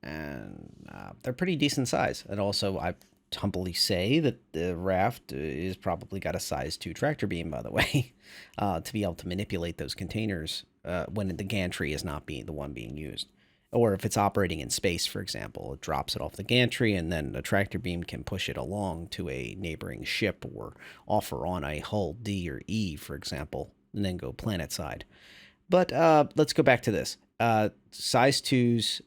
H: And they're pretty decent size. And also, I humbly say that the Raft is probably got a size 2 tractor beam, by the way, to be able to manipulate those containers when the gantry is not being the one being used. Or if it's operating in space, for example, it drops it off the gantry and then the tractor beam can push it along to a neighboring ship or offer on a hull D or E, for example, and then go planet side. But let's go back to this. Size 2s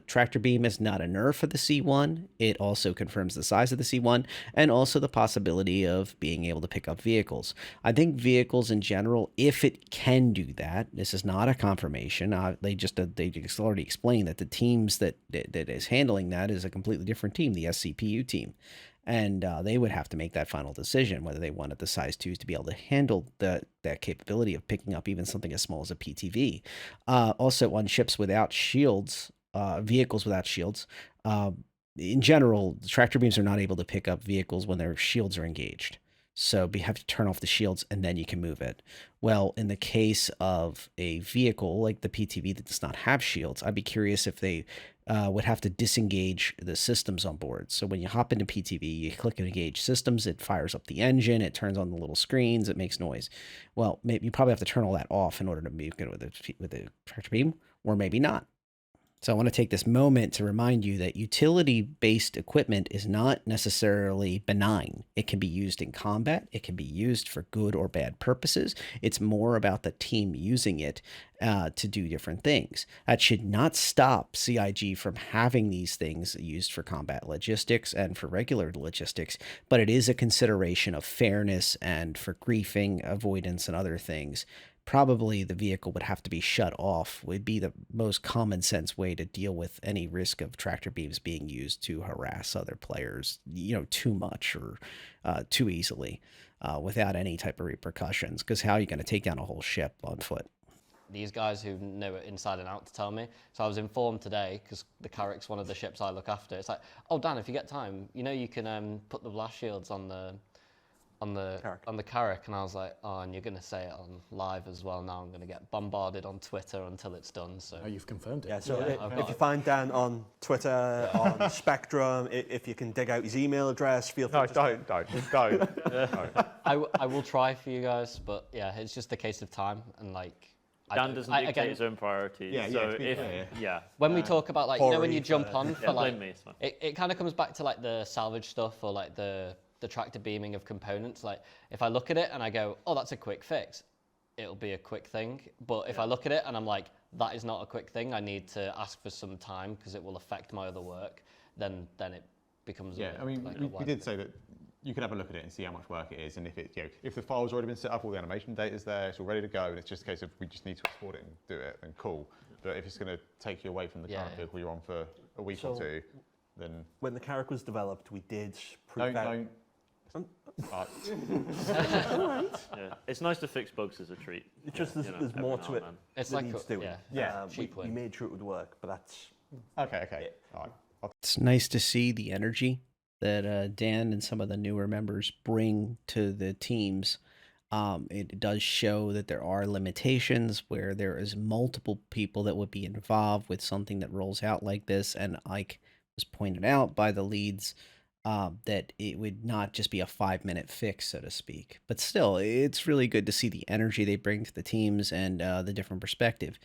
H: tractor beam is not a nerf for the C1. It also confirms the size of the C1 and also the possibility of being able to pick up vehicles. I think vehicles in general, if it can do that, this is not a confirmation. They just already explained that the teams that is handling that is a completely different team, the SCPU team. And they would have to make that final decision whether they wanted the size 2s to be able to handle that capability of picking up even something as small as a PTV. Also, on ships without shields, vehicles without shields, in general, tractor beams are not able to pick up vehicles when their shields are engaged. So you have to turn off the shields and then you can move it. Well, in the case of a vehicle like the PTV that does not have shields, I'd be curious if they would have to disengage the systems on board. So when you hop into PTV, you click engage systems, it fires up the engine, it turns on the little screens, it makes noise. Well, maybe you probably have to turn all that off in order to move it with a tractor beam, or maybe not. So I want to take this moment to remind you that utility-based equipment is not necessarily benign. It can be used in combat. It can be used for good or bad purposes. It's more about the team using it to do different things. That should not stop CIG from having these things used for combat logistics and for regular logistics, but it is a consideration of fairness and for griefing, avoidance, and other things. Probably the vehicle would have to be shut off, would be the most common sense way to deal with any risk of tractor beams being used to harass other players, too much or too easily without any type of repercussions. Because how are you going to take down a whole ship on foot?
C: These guys who know it inside and out to tell me. So I was informed today, because the Carrack's one of the ships I look after. It's like, oh, Dan, if you get time, you can put the blast shields on the Carrack, and I was like, oh, and you're going to say it on live as well. Now I'm going to get bombarded on Twitter until it's done. So
F: you've confirmed it.
B: Yeah, so if you find Dan on Twitter, on Spectrum, if you can dig out his email address, feel free.
A: No, don't.
C: I will try for you guys, but yeah, it's just a case of time and
E: Dan doesn't dictate his own priorities.
A: Yeah,
E: so
C: when we talk about when you jump on for it kind of comes back to the salvage stuff or the tractor beaming of components. If I look at it and I go, oh, that's a quick fix, it'll be a quick thing. But if I look at it and I'm like, that is not a quick thing, I need to ask for some time because it will affect my other work, then it becomes
A: we did say that you could have a look at it and see how much work it is, and if the file's already been set up, all the animation data's there, it's all ready to go, and it's just a case of we just need to export it and do it, then cool. But if it's going to take you away from the current vehicle you're on for a week or two, then...
B: When the Carrack was developed, we did prove out...
E: It's nice to fix bugs as a treat.
B: It's just there's more to it.
C: It's
B: that needs doing. We
C: win.
B: made sure it would work, but that's
A: okay. All right.
H: It's nice to see the energy that Dan and some of the newer members bring to the teams. It does show that there are limitations where there is multiple people that would be involved with something that rolls out like this, and like was pointed out by the leads, that it would not just be a 5-minute fix, so to speak. But still, it's really good to see the energy they bring to the teams and the different perspective.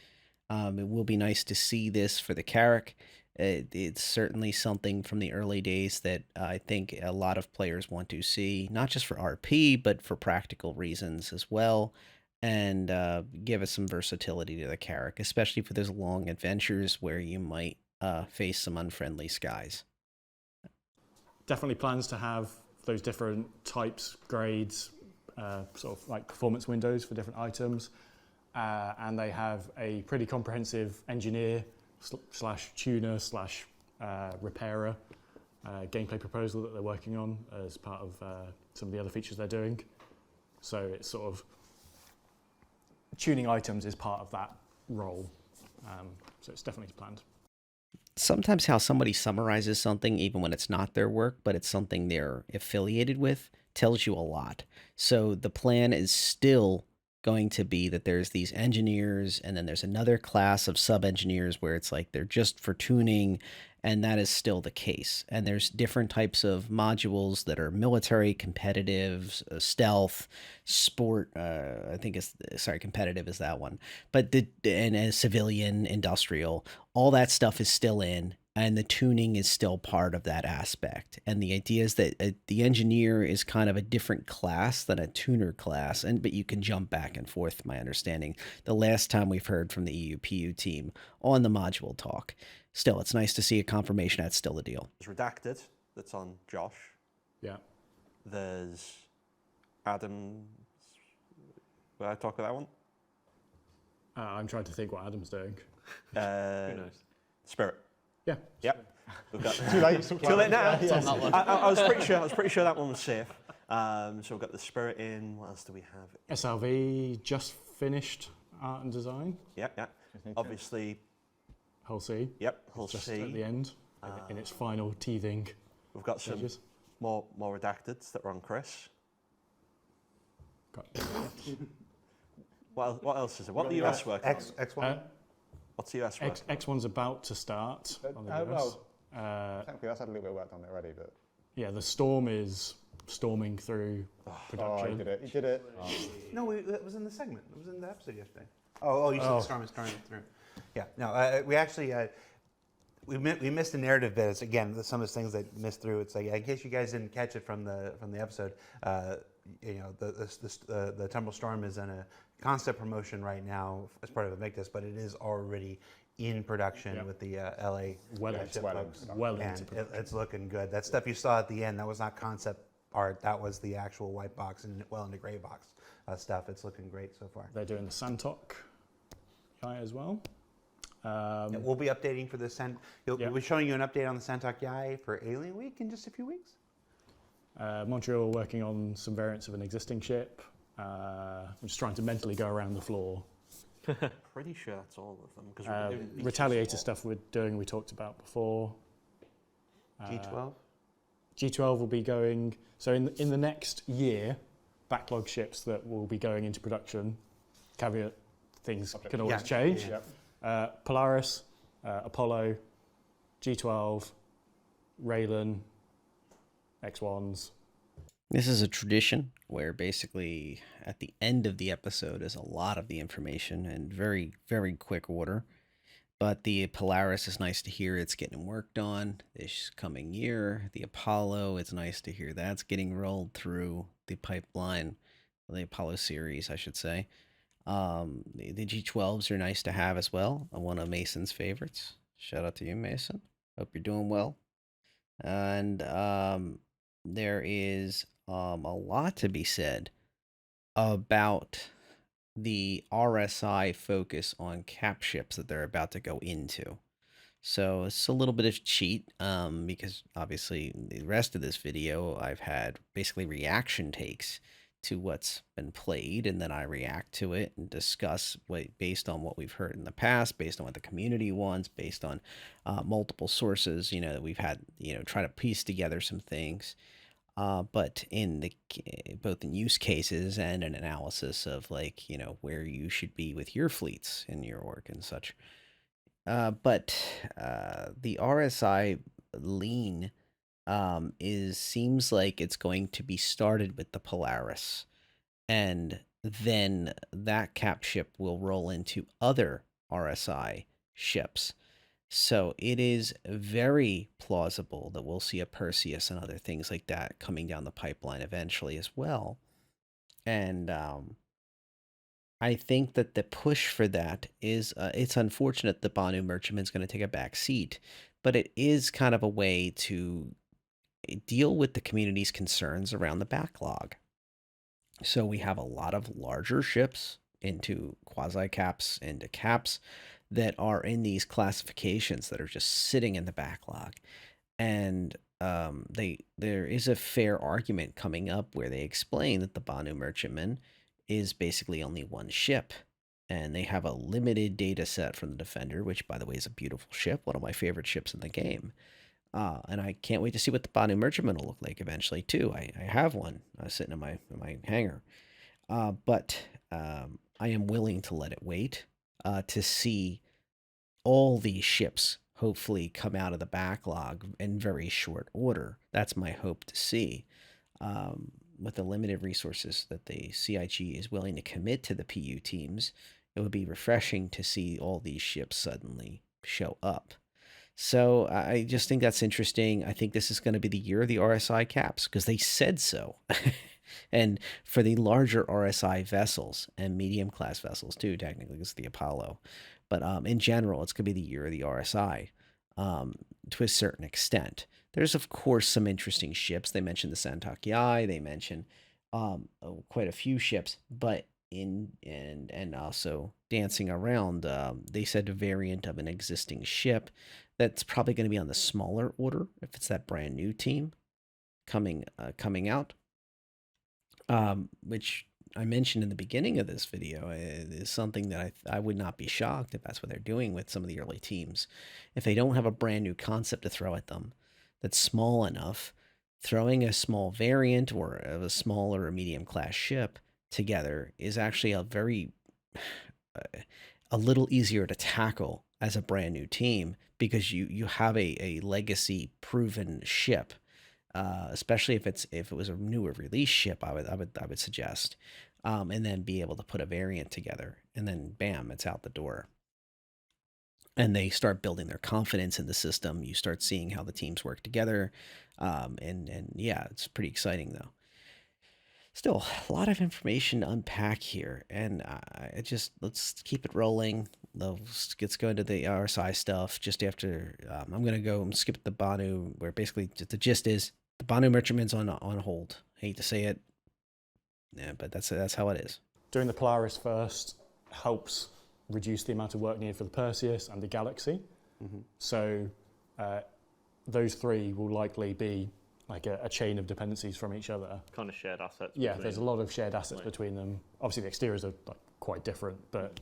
H: It will be nice to see this for the Carrack. It's certainly something from the early days that I think a lot of players want to see, not just for RP, but for practical reasons as well, and give us some versatility to the Carrack, especially for those long adventures where you might face some unfriendly skies.
F: Definitely plans to have those different types, grades, sort of like performance windows for different items. And they have a pretty comprehensive engineer slash tuner slash repairer gameplay proposal that they're working on as part of some of the other features they're doing. So it's sort of tuning items is part of that role. So it's definitely planned.
H: Sometimes how somebody summarizes something, even when it's not their work, but it's something they're affiliated with, tells you a lot. So the plan is still going to be that there's these engineers, and then there's another class of sub-engineers where it's like they're just for tuning, and that is still the case. And there's different types of modules that are military, competitive, stealth, sport, competitive is that one. But and civilian, industrial, all that stuff is still in. and the tuning is still part of that aspect. And the idea is that the engineer is kind of a different class than a tuner class, but you can jump back and forth, my understanding. The last time we've heard from the EUPU team on the module talk. Still, it's nice to see a confirmation that's still the deal.
B: There's Redacted, that's on Josh.
F: Yeah.
B: There's Adam. Will I talk about that one?
F: I'm trying to think what Adam's doing.
B: Who knows? Spirit.
F: Yeah.
B: Yep. We've got
A: Too late.
B: Too late now.
C: It's on that one.
B: I was pretty sure that one was safe. So we've got the Spirit in. What else do we have?
F: SLV just finished art and design.
B: Yeah, yeah. Obviously,
F: Hull C.
B: yep. Hull
F: Just
B: C.
F: at the end, in its final teething
B: We've got some
F: stages.
B: more redacteds that are on Chris.
F: Got
B: What else is there? What the US working on?
G: X1?
B: What's the US working
F: X1's about to start on the US.
A: Technically, that's had a little bit of work done there already, but
F: Yeah, the Storm is storming through
A: he
F: production.
A: did it. He did it.
G: No, it was in the segment. It was in the episode yesterday. Oh, you said the storm is starting through. Yeah, no, we actually we missed the narrative bit. It's, again, some of the things that missed through. It's like, in case you guys didn't catch it from the episode, the Tumble Storm is in a concept promotion right now as part of Invictus, but it is already in production with the LA
F: Well
G: ship folks.
F: into
G: And
F: production.
G: it's looking good. That stuff you saw at the end, that was not concept art. That was the actual white box and well into gray box stuff. It's looking great so far.
F: They're doing the Santok guy as well.
G: Yeah, we'll be updating for the We'll be showing you an update on the Santok Yai for Alien Week in just a few weeks.
F: Montreal working on some variants of an existing ship. I'm just trying to mentally go around the floor.
B: Pretty sure that's all of them. Because we're doing
F: Retaliator stuff we're doing, we talked about before.
G: G12?
F: G12 will be going, so in the next year, backlog ships that will be going into production, caveat, things can always change.
A: Yeah.
F: Polaris, Apollo, G12, Raylan, X1s.
H: This is a tradition where basically at the end of the episode is a lot of the information in very, very quick order. But the Polaris is nice to hear it's getting worked on this coming year. The Apollo, it's nice to hear that's getting rolled through the pipeline, the Apollo series, I should say. The G12s are nice to have as well. One of Mason's favorites. Shout out to you, Mason. Hope you're doing well. And there is a lot to be said about the RSI focus on cap ships that they're about to go into. So it's a little bit of cheat because obviously the rest of this video I've had basically reaction takes to what's been played, and then I react to it and discuss based on what we've heard in the past, based on what the community wants, based on multiple sources, that we've had, try to piece together some things. But in both in use cases and an analysis of where you should be with your fleets in your org and such. But the RSI lean seems like it's going to be started with the Polaris, and then that cap ship will roll into other RSI ships. So it is very plausible that we'll see a Perseus and other things like that coming down the pipeline eventually as well. And I think that the push for that is, it's unfortunate that Banu Merchantman's going to take a back seat, but it is kind of a way to deal with the community's concerns around the backlog. So we have a lot of larger ships into quasi-caps, into caps, that are in these classifications that are just sitting in the backlog. And there is a fair argument coming up where they explain that the Banu Merchantman is basically only one ship, and they have a limited data set from the Defender, which, by the way, is a beautiful ship, one of my favorite ships in the game. And I can't wait to see what the Banu Merchantman will look like eventually, too. I have one sitting in my hangar. But I am willing to let it wait to see all these ships hopefully come out of the backlog in very short order. That's my hope to see. With the limited resources that the CIG is willing to commit to the PU teams, it would be refreshing to see all these ships suddenly show up. So I just think that's interesting. I think this is going to be the year of the RSI caps because they said so. And for the larger RSI vessels and medium class vessels too, technically, it's the Apollo. But in general, it's going to be the year of the RSI to a certain extent. There's, of course, some interesting ships. They mentioned the Santoki Eye. They mentioned quite a few ships. But and also dancing around, they said a variant of an existing ship that's probably going to be on the smaller order if it's that brand new team coming out. Which I mentioned in the beginning of this video is something that I would not be shocked if that's what they're doing with some of the early teams. If they don't have a brand new concept to throw at them that's small enough, throwing a small variant or of a small or a medium class ship together is actually a little easier to tackle as a brand new team because you have a legacy proven ship. Especially if it was a newer release ship, I would suggest, and then be able to put a variant together, and then bam, it's out the door. And they start building their confidence in the system. You start seeing how the teams work together, and yeah, it's pretty exciting though. Still, a lot of information to unpack here, and let's keep it rolling. Let's go into the RSI stuff just after. I'm gonna go and skip the Banu, where basically the gist is the Banu Merchantman's on hold. Hate to say it, yeah, but that's how it is.
F: Doing the Polaris first helps reduce the amount of work needed for the Perseus and the Galaxy. Mm-hmm. So those three will likely be like a chain of dependencies from each other.
E: Kind of shared assets.
F: Yeah, there's a lot of shared assets between them. Obviously, the exteriors are quite different, but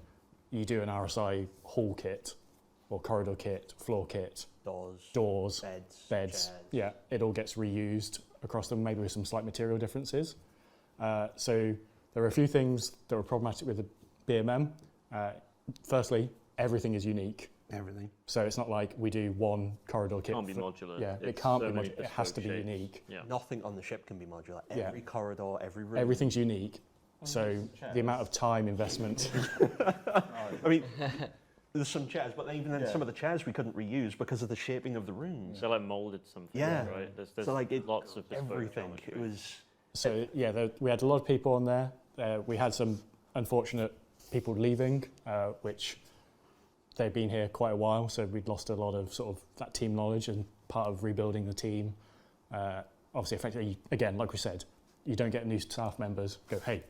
F: you do an RSI hall kit or corridor kit, floor kit, doors, beds. Yeah, it all gets reused across them, maybe with some slight material differences. So there are a few things that were problematic with the BMM. Firstly, everything is unique.
G: Everything.
F: So it's not like we do one corridor kit.
E: It can't be modular.
F: Yeah, it can't be modular. It has to be unique.
E: Yeah.
B: Nothing on the ship can be modular. Every corridor, every room.
F: Everything's unique. So the amount of time investment.
B: I mean, there's some chairs, but even then some of the chairs we couldn't reuse because of the shaping of the rooms.
E: So like molded something.
B: Yeah.
E: Right. There's
B: so like
E: lots of bespoke
B: everything.
E: geometry.
B: It was.
F: So yeah, we had a lot of people on there. We had some unfortunate people leaving, which they've been here quite a while, so we'd lost a lot of sort of that team knowledge and part of rebuilding the team. Obviously, effectively, again, like we said, you don't get new staff members go, hey,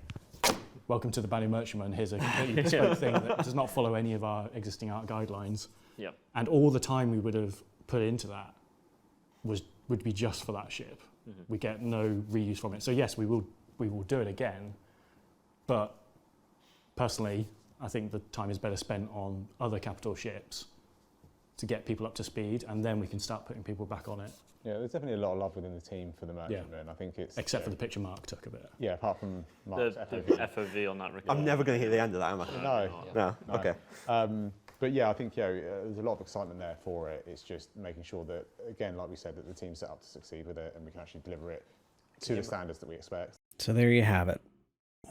F: welcome to the Banu Merchantman. Here's a completely bespoke thing that does not follow any of our existing art guidelines.
E: Yeah.
F: And all the time we would have put into that would be just for that ship. Mm-hmm. We get no reuse from it. So yes, we will do it again, but personally, I think the time is better spent on other capital ships to get people up to speed, and then we can start putting people back on it.
A: Yeah, there's definitely a lot of love within the team for the Merchantman. I think it's
F: except for the picture Mark took of it.
A: Yeah, apart from Mark's
E: the FOV on that.
B: I'm never going to hear the end of that, am I?
A: No.
B: Okay.
A: But yeah, I think there's a lot of excitement there for it. It's just making sure that, again, like we said, that the team's set up to succeed with it, and we can actually deliver it to the standards that we expect.
H: So there you have it.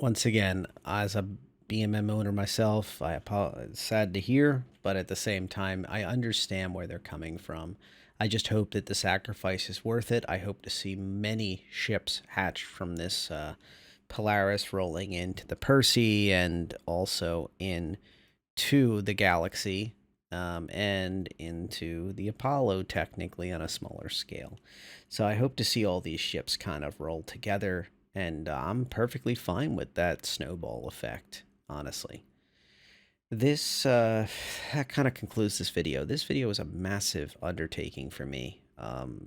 H: Once again, as a BMM owner myself, it's sad to hear, but at the same time, I understand where they're coming from. I just hope that the sacrifice is worth it. I hope to see many ships hatched from this Polaris rolling into the Percy and also into the Galaxy and into the Apollo, technically on a smaller scale. So I hope to see all these ships kind of roll together, and I'm perfectly fine with that snowball effect, honestly. This that kind of concludes this video. This video was a massive undertaking for me.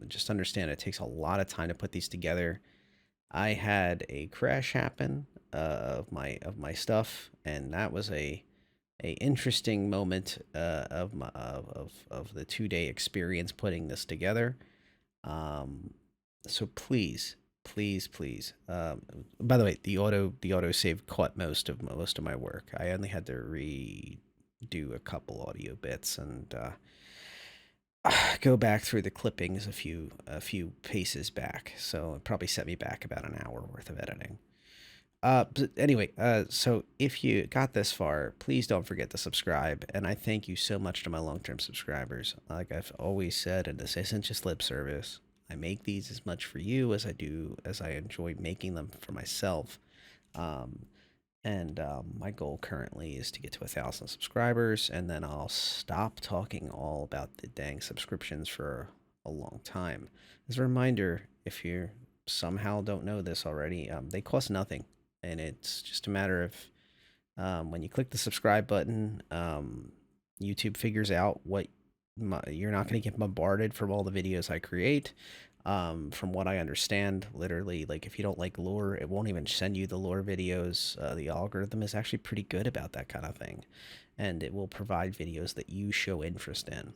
H: Just understand it takes a lot of time to put these together. I had a crash happen of my stuff, and that was a interesting moment of the 2-day experience putting this together. So please. By the way, the auto save caught most of my work. I only had to redo a couple audio bits and go back through the clippings a few paces back. So it probably set me back about an hour worth of editing. But anyway, so if you got this far, please don't forget to subscribe. And I thank you so much to my long-term subscribers. Like I've always said, and this isn't just lip service. I make these as much for you as I enjoy making them for myself. My goal currently is to get to 1,000 subscribers, and then I'll stop talking all about the dang subscriptions for a long time. As a reminder, if you somehow don't know this already, they cost nothing, and it's just a matter of when you click the subscribe button, YouTube figures out what you're not going to get bombarded from all the videos I create. From what I understand, literally, like if you don't like lore, it won't even send you the lore videos. The algorithm is actually pretty good about that kind of thing, and it will provide videos that you show interest in.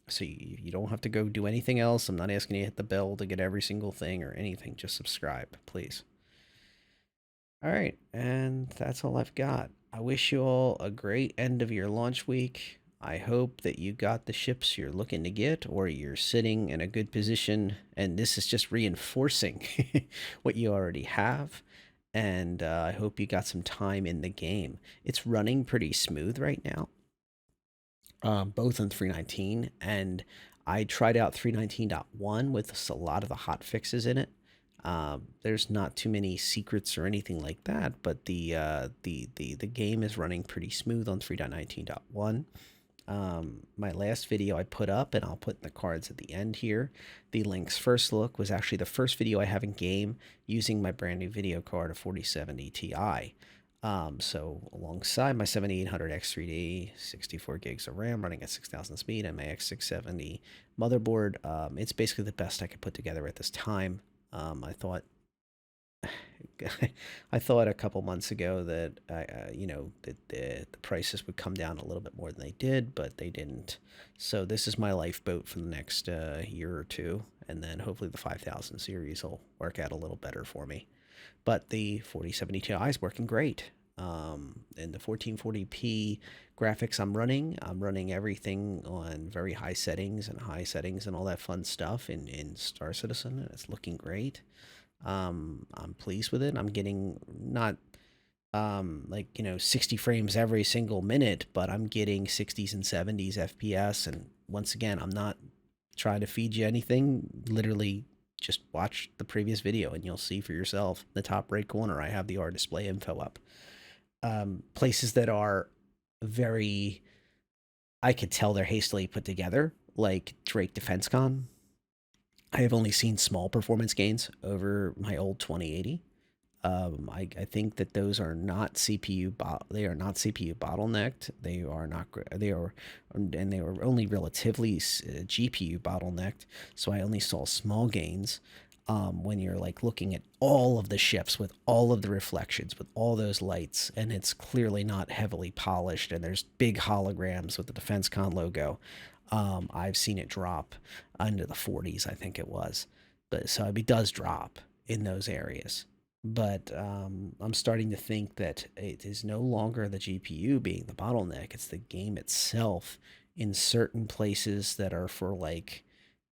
H: So you don't have to go do anything else. I'm not asking you to hit the bell to get every single thing or anything. Just subscribe, please. All right, and that's all I've got. I wish you all a great end of your launch week. I hope that you got the ships you're looking to get, or you're sitting in a good position, and this is just reinforcing what you already have. And I hope you got some time in the game. It's running pretty smooth right now, both on 3.19, and I tried out 3.19.1 with a lot of the hot fixes in it. There's not too many secrets or anything like that, but the game is running pretty smooth on 3.19.1. My last video I put up, and I'll put in the cards at the end here, the Link's first look was actually the first video I have in game using my brand new video card, a 4070 Ti. So alongside my 7800 X3D, 64 gigs of RAM running at 6,000 speed, and my X670 motherboard, it's basically the best I could put together at this time. I thought a couple months ago that that the prices would come down a little bit more than they did, but they didn't. So this is my lifeboat for the next year or two, and then hopefully the 5000 series will work out a little better for me. But the 4070 Ti is working great. And the 1440p graphics I'm running everything on very high settings and all that fun stuff in Star Citizen, and it's looking great. I'm pleased with it. I'm getting not 60 frames every single minute, but I'm getting 60s and 70s FPS. And once again, I'm not trying to feed you anything. Literally just watch the previous video and you'll see for yourself. In the top right corner, I have the R display info up. Places that are very, I could tell they're hastily put together, like Drake Defense Con. I have only seen small performance gains over my old 2080. I think that those are not CPU bottlenecked. They were only relatively GPU bottlenecked. So I only saw small gains. When you're like looking at all of the ships with all of the reflections, with all those lights, and it's clearly not heavily polished, and there's big holograms with the Defense Con logo. I've seen it drop under the 40s, I think it was. But so it does drop in those areas. But I'm starting to think that it is no longer the GPU being the bottleneck. It's the game itself in certain places that are for like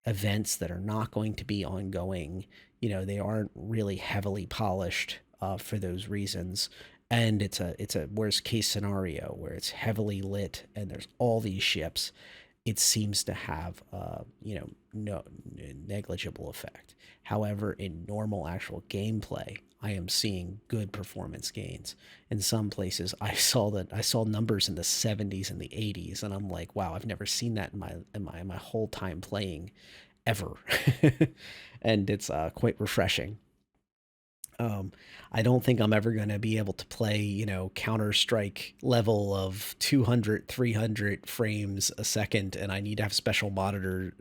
H: events that are not going to be ongoing. They aren't really heavily polished for those reasons. And it's a worst case scenario where it's heavily lit and there's all these ships. It seems to have, no negligible effect. However, in normal actual gameplay, I am seeing good performance gains. In some places, I saw numbers in the 70s and the 80s, and I'm like, wow, I've never seen that in my whole time playing, ever, and it's quite refreshing. I don't think I'm ever going to be able to play, Counter-Strike level of 200, 300 frames a second, and I need to have special monitor,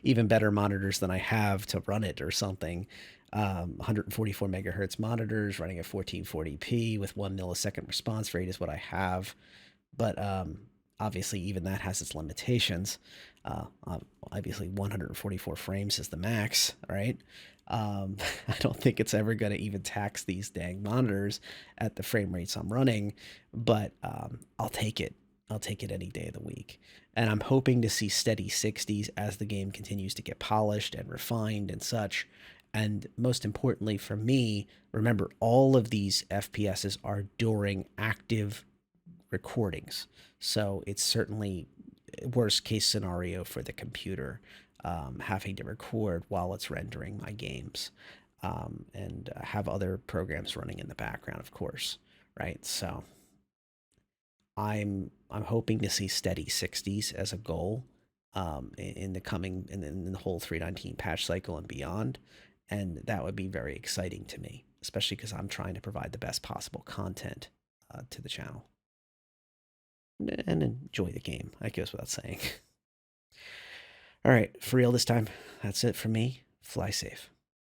H: even better monitors than I have to run it or something. 144 megahertz monitors running at 1440p with 1 millisecond response rate is what I have. But obviously, even that has its limitations. Obviously, 144 frames is the max, right? I don't think it's ever going to even tax these dang monitors at the frame rates I'm running, but I'll take it. I'll take it any day of the week. And I'm hoping to see steady 60s as the game continues to get polished and refined and such. And most importantly for me, remember all of these FPSs are during active recordings. So it's certainly worst case scenario for the computer, having to record while it's rendering my games, and have other programs running in the background, of course, right? So I'm hoping to see steady 60s as a goal in the whole 3.19 patch cycle and beyond, and that would be very exciting to me, especially because I'm trying to provide the best possible content to the channel and enjoy the game. That goes without saying. All right, for real this time. That's it for me. Fly safe.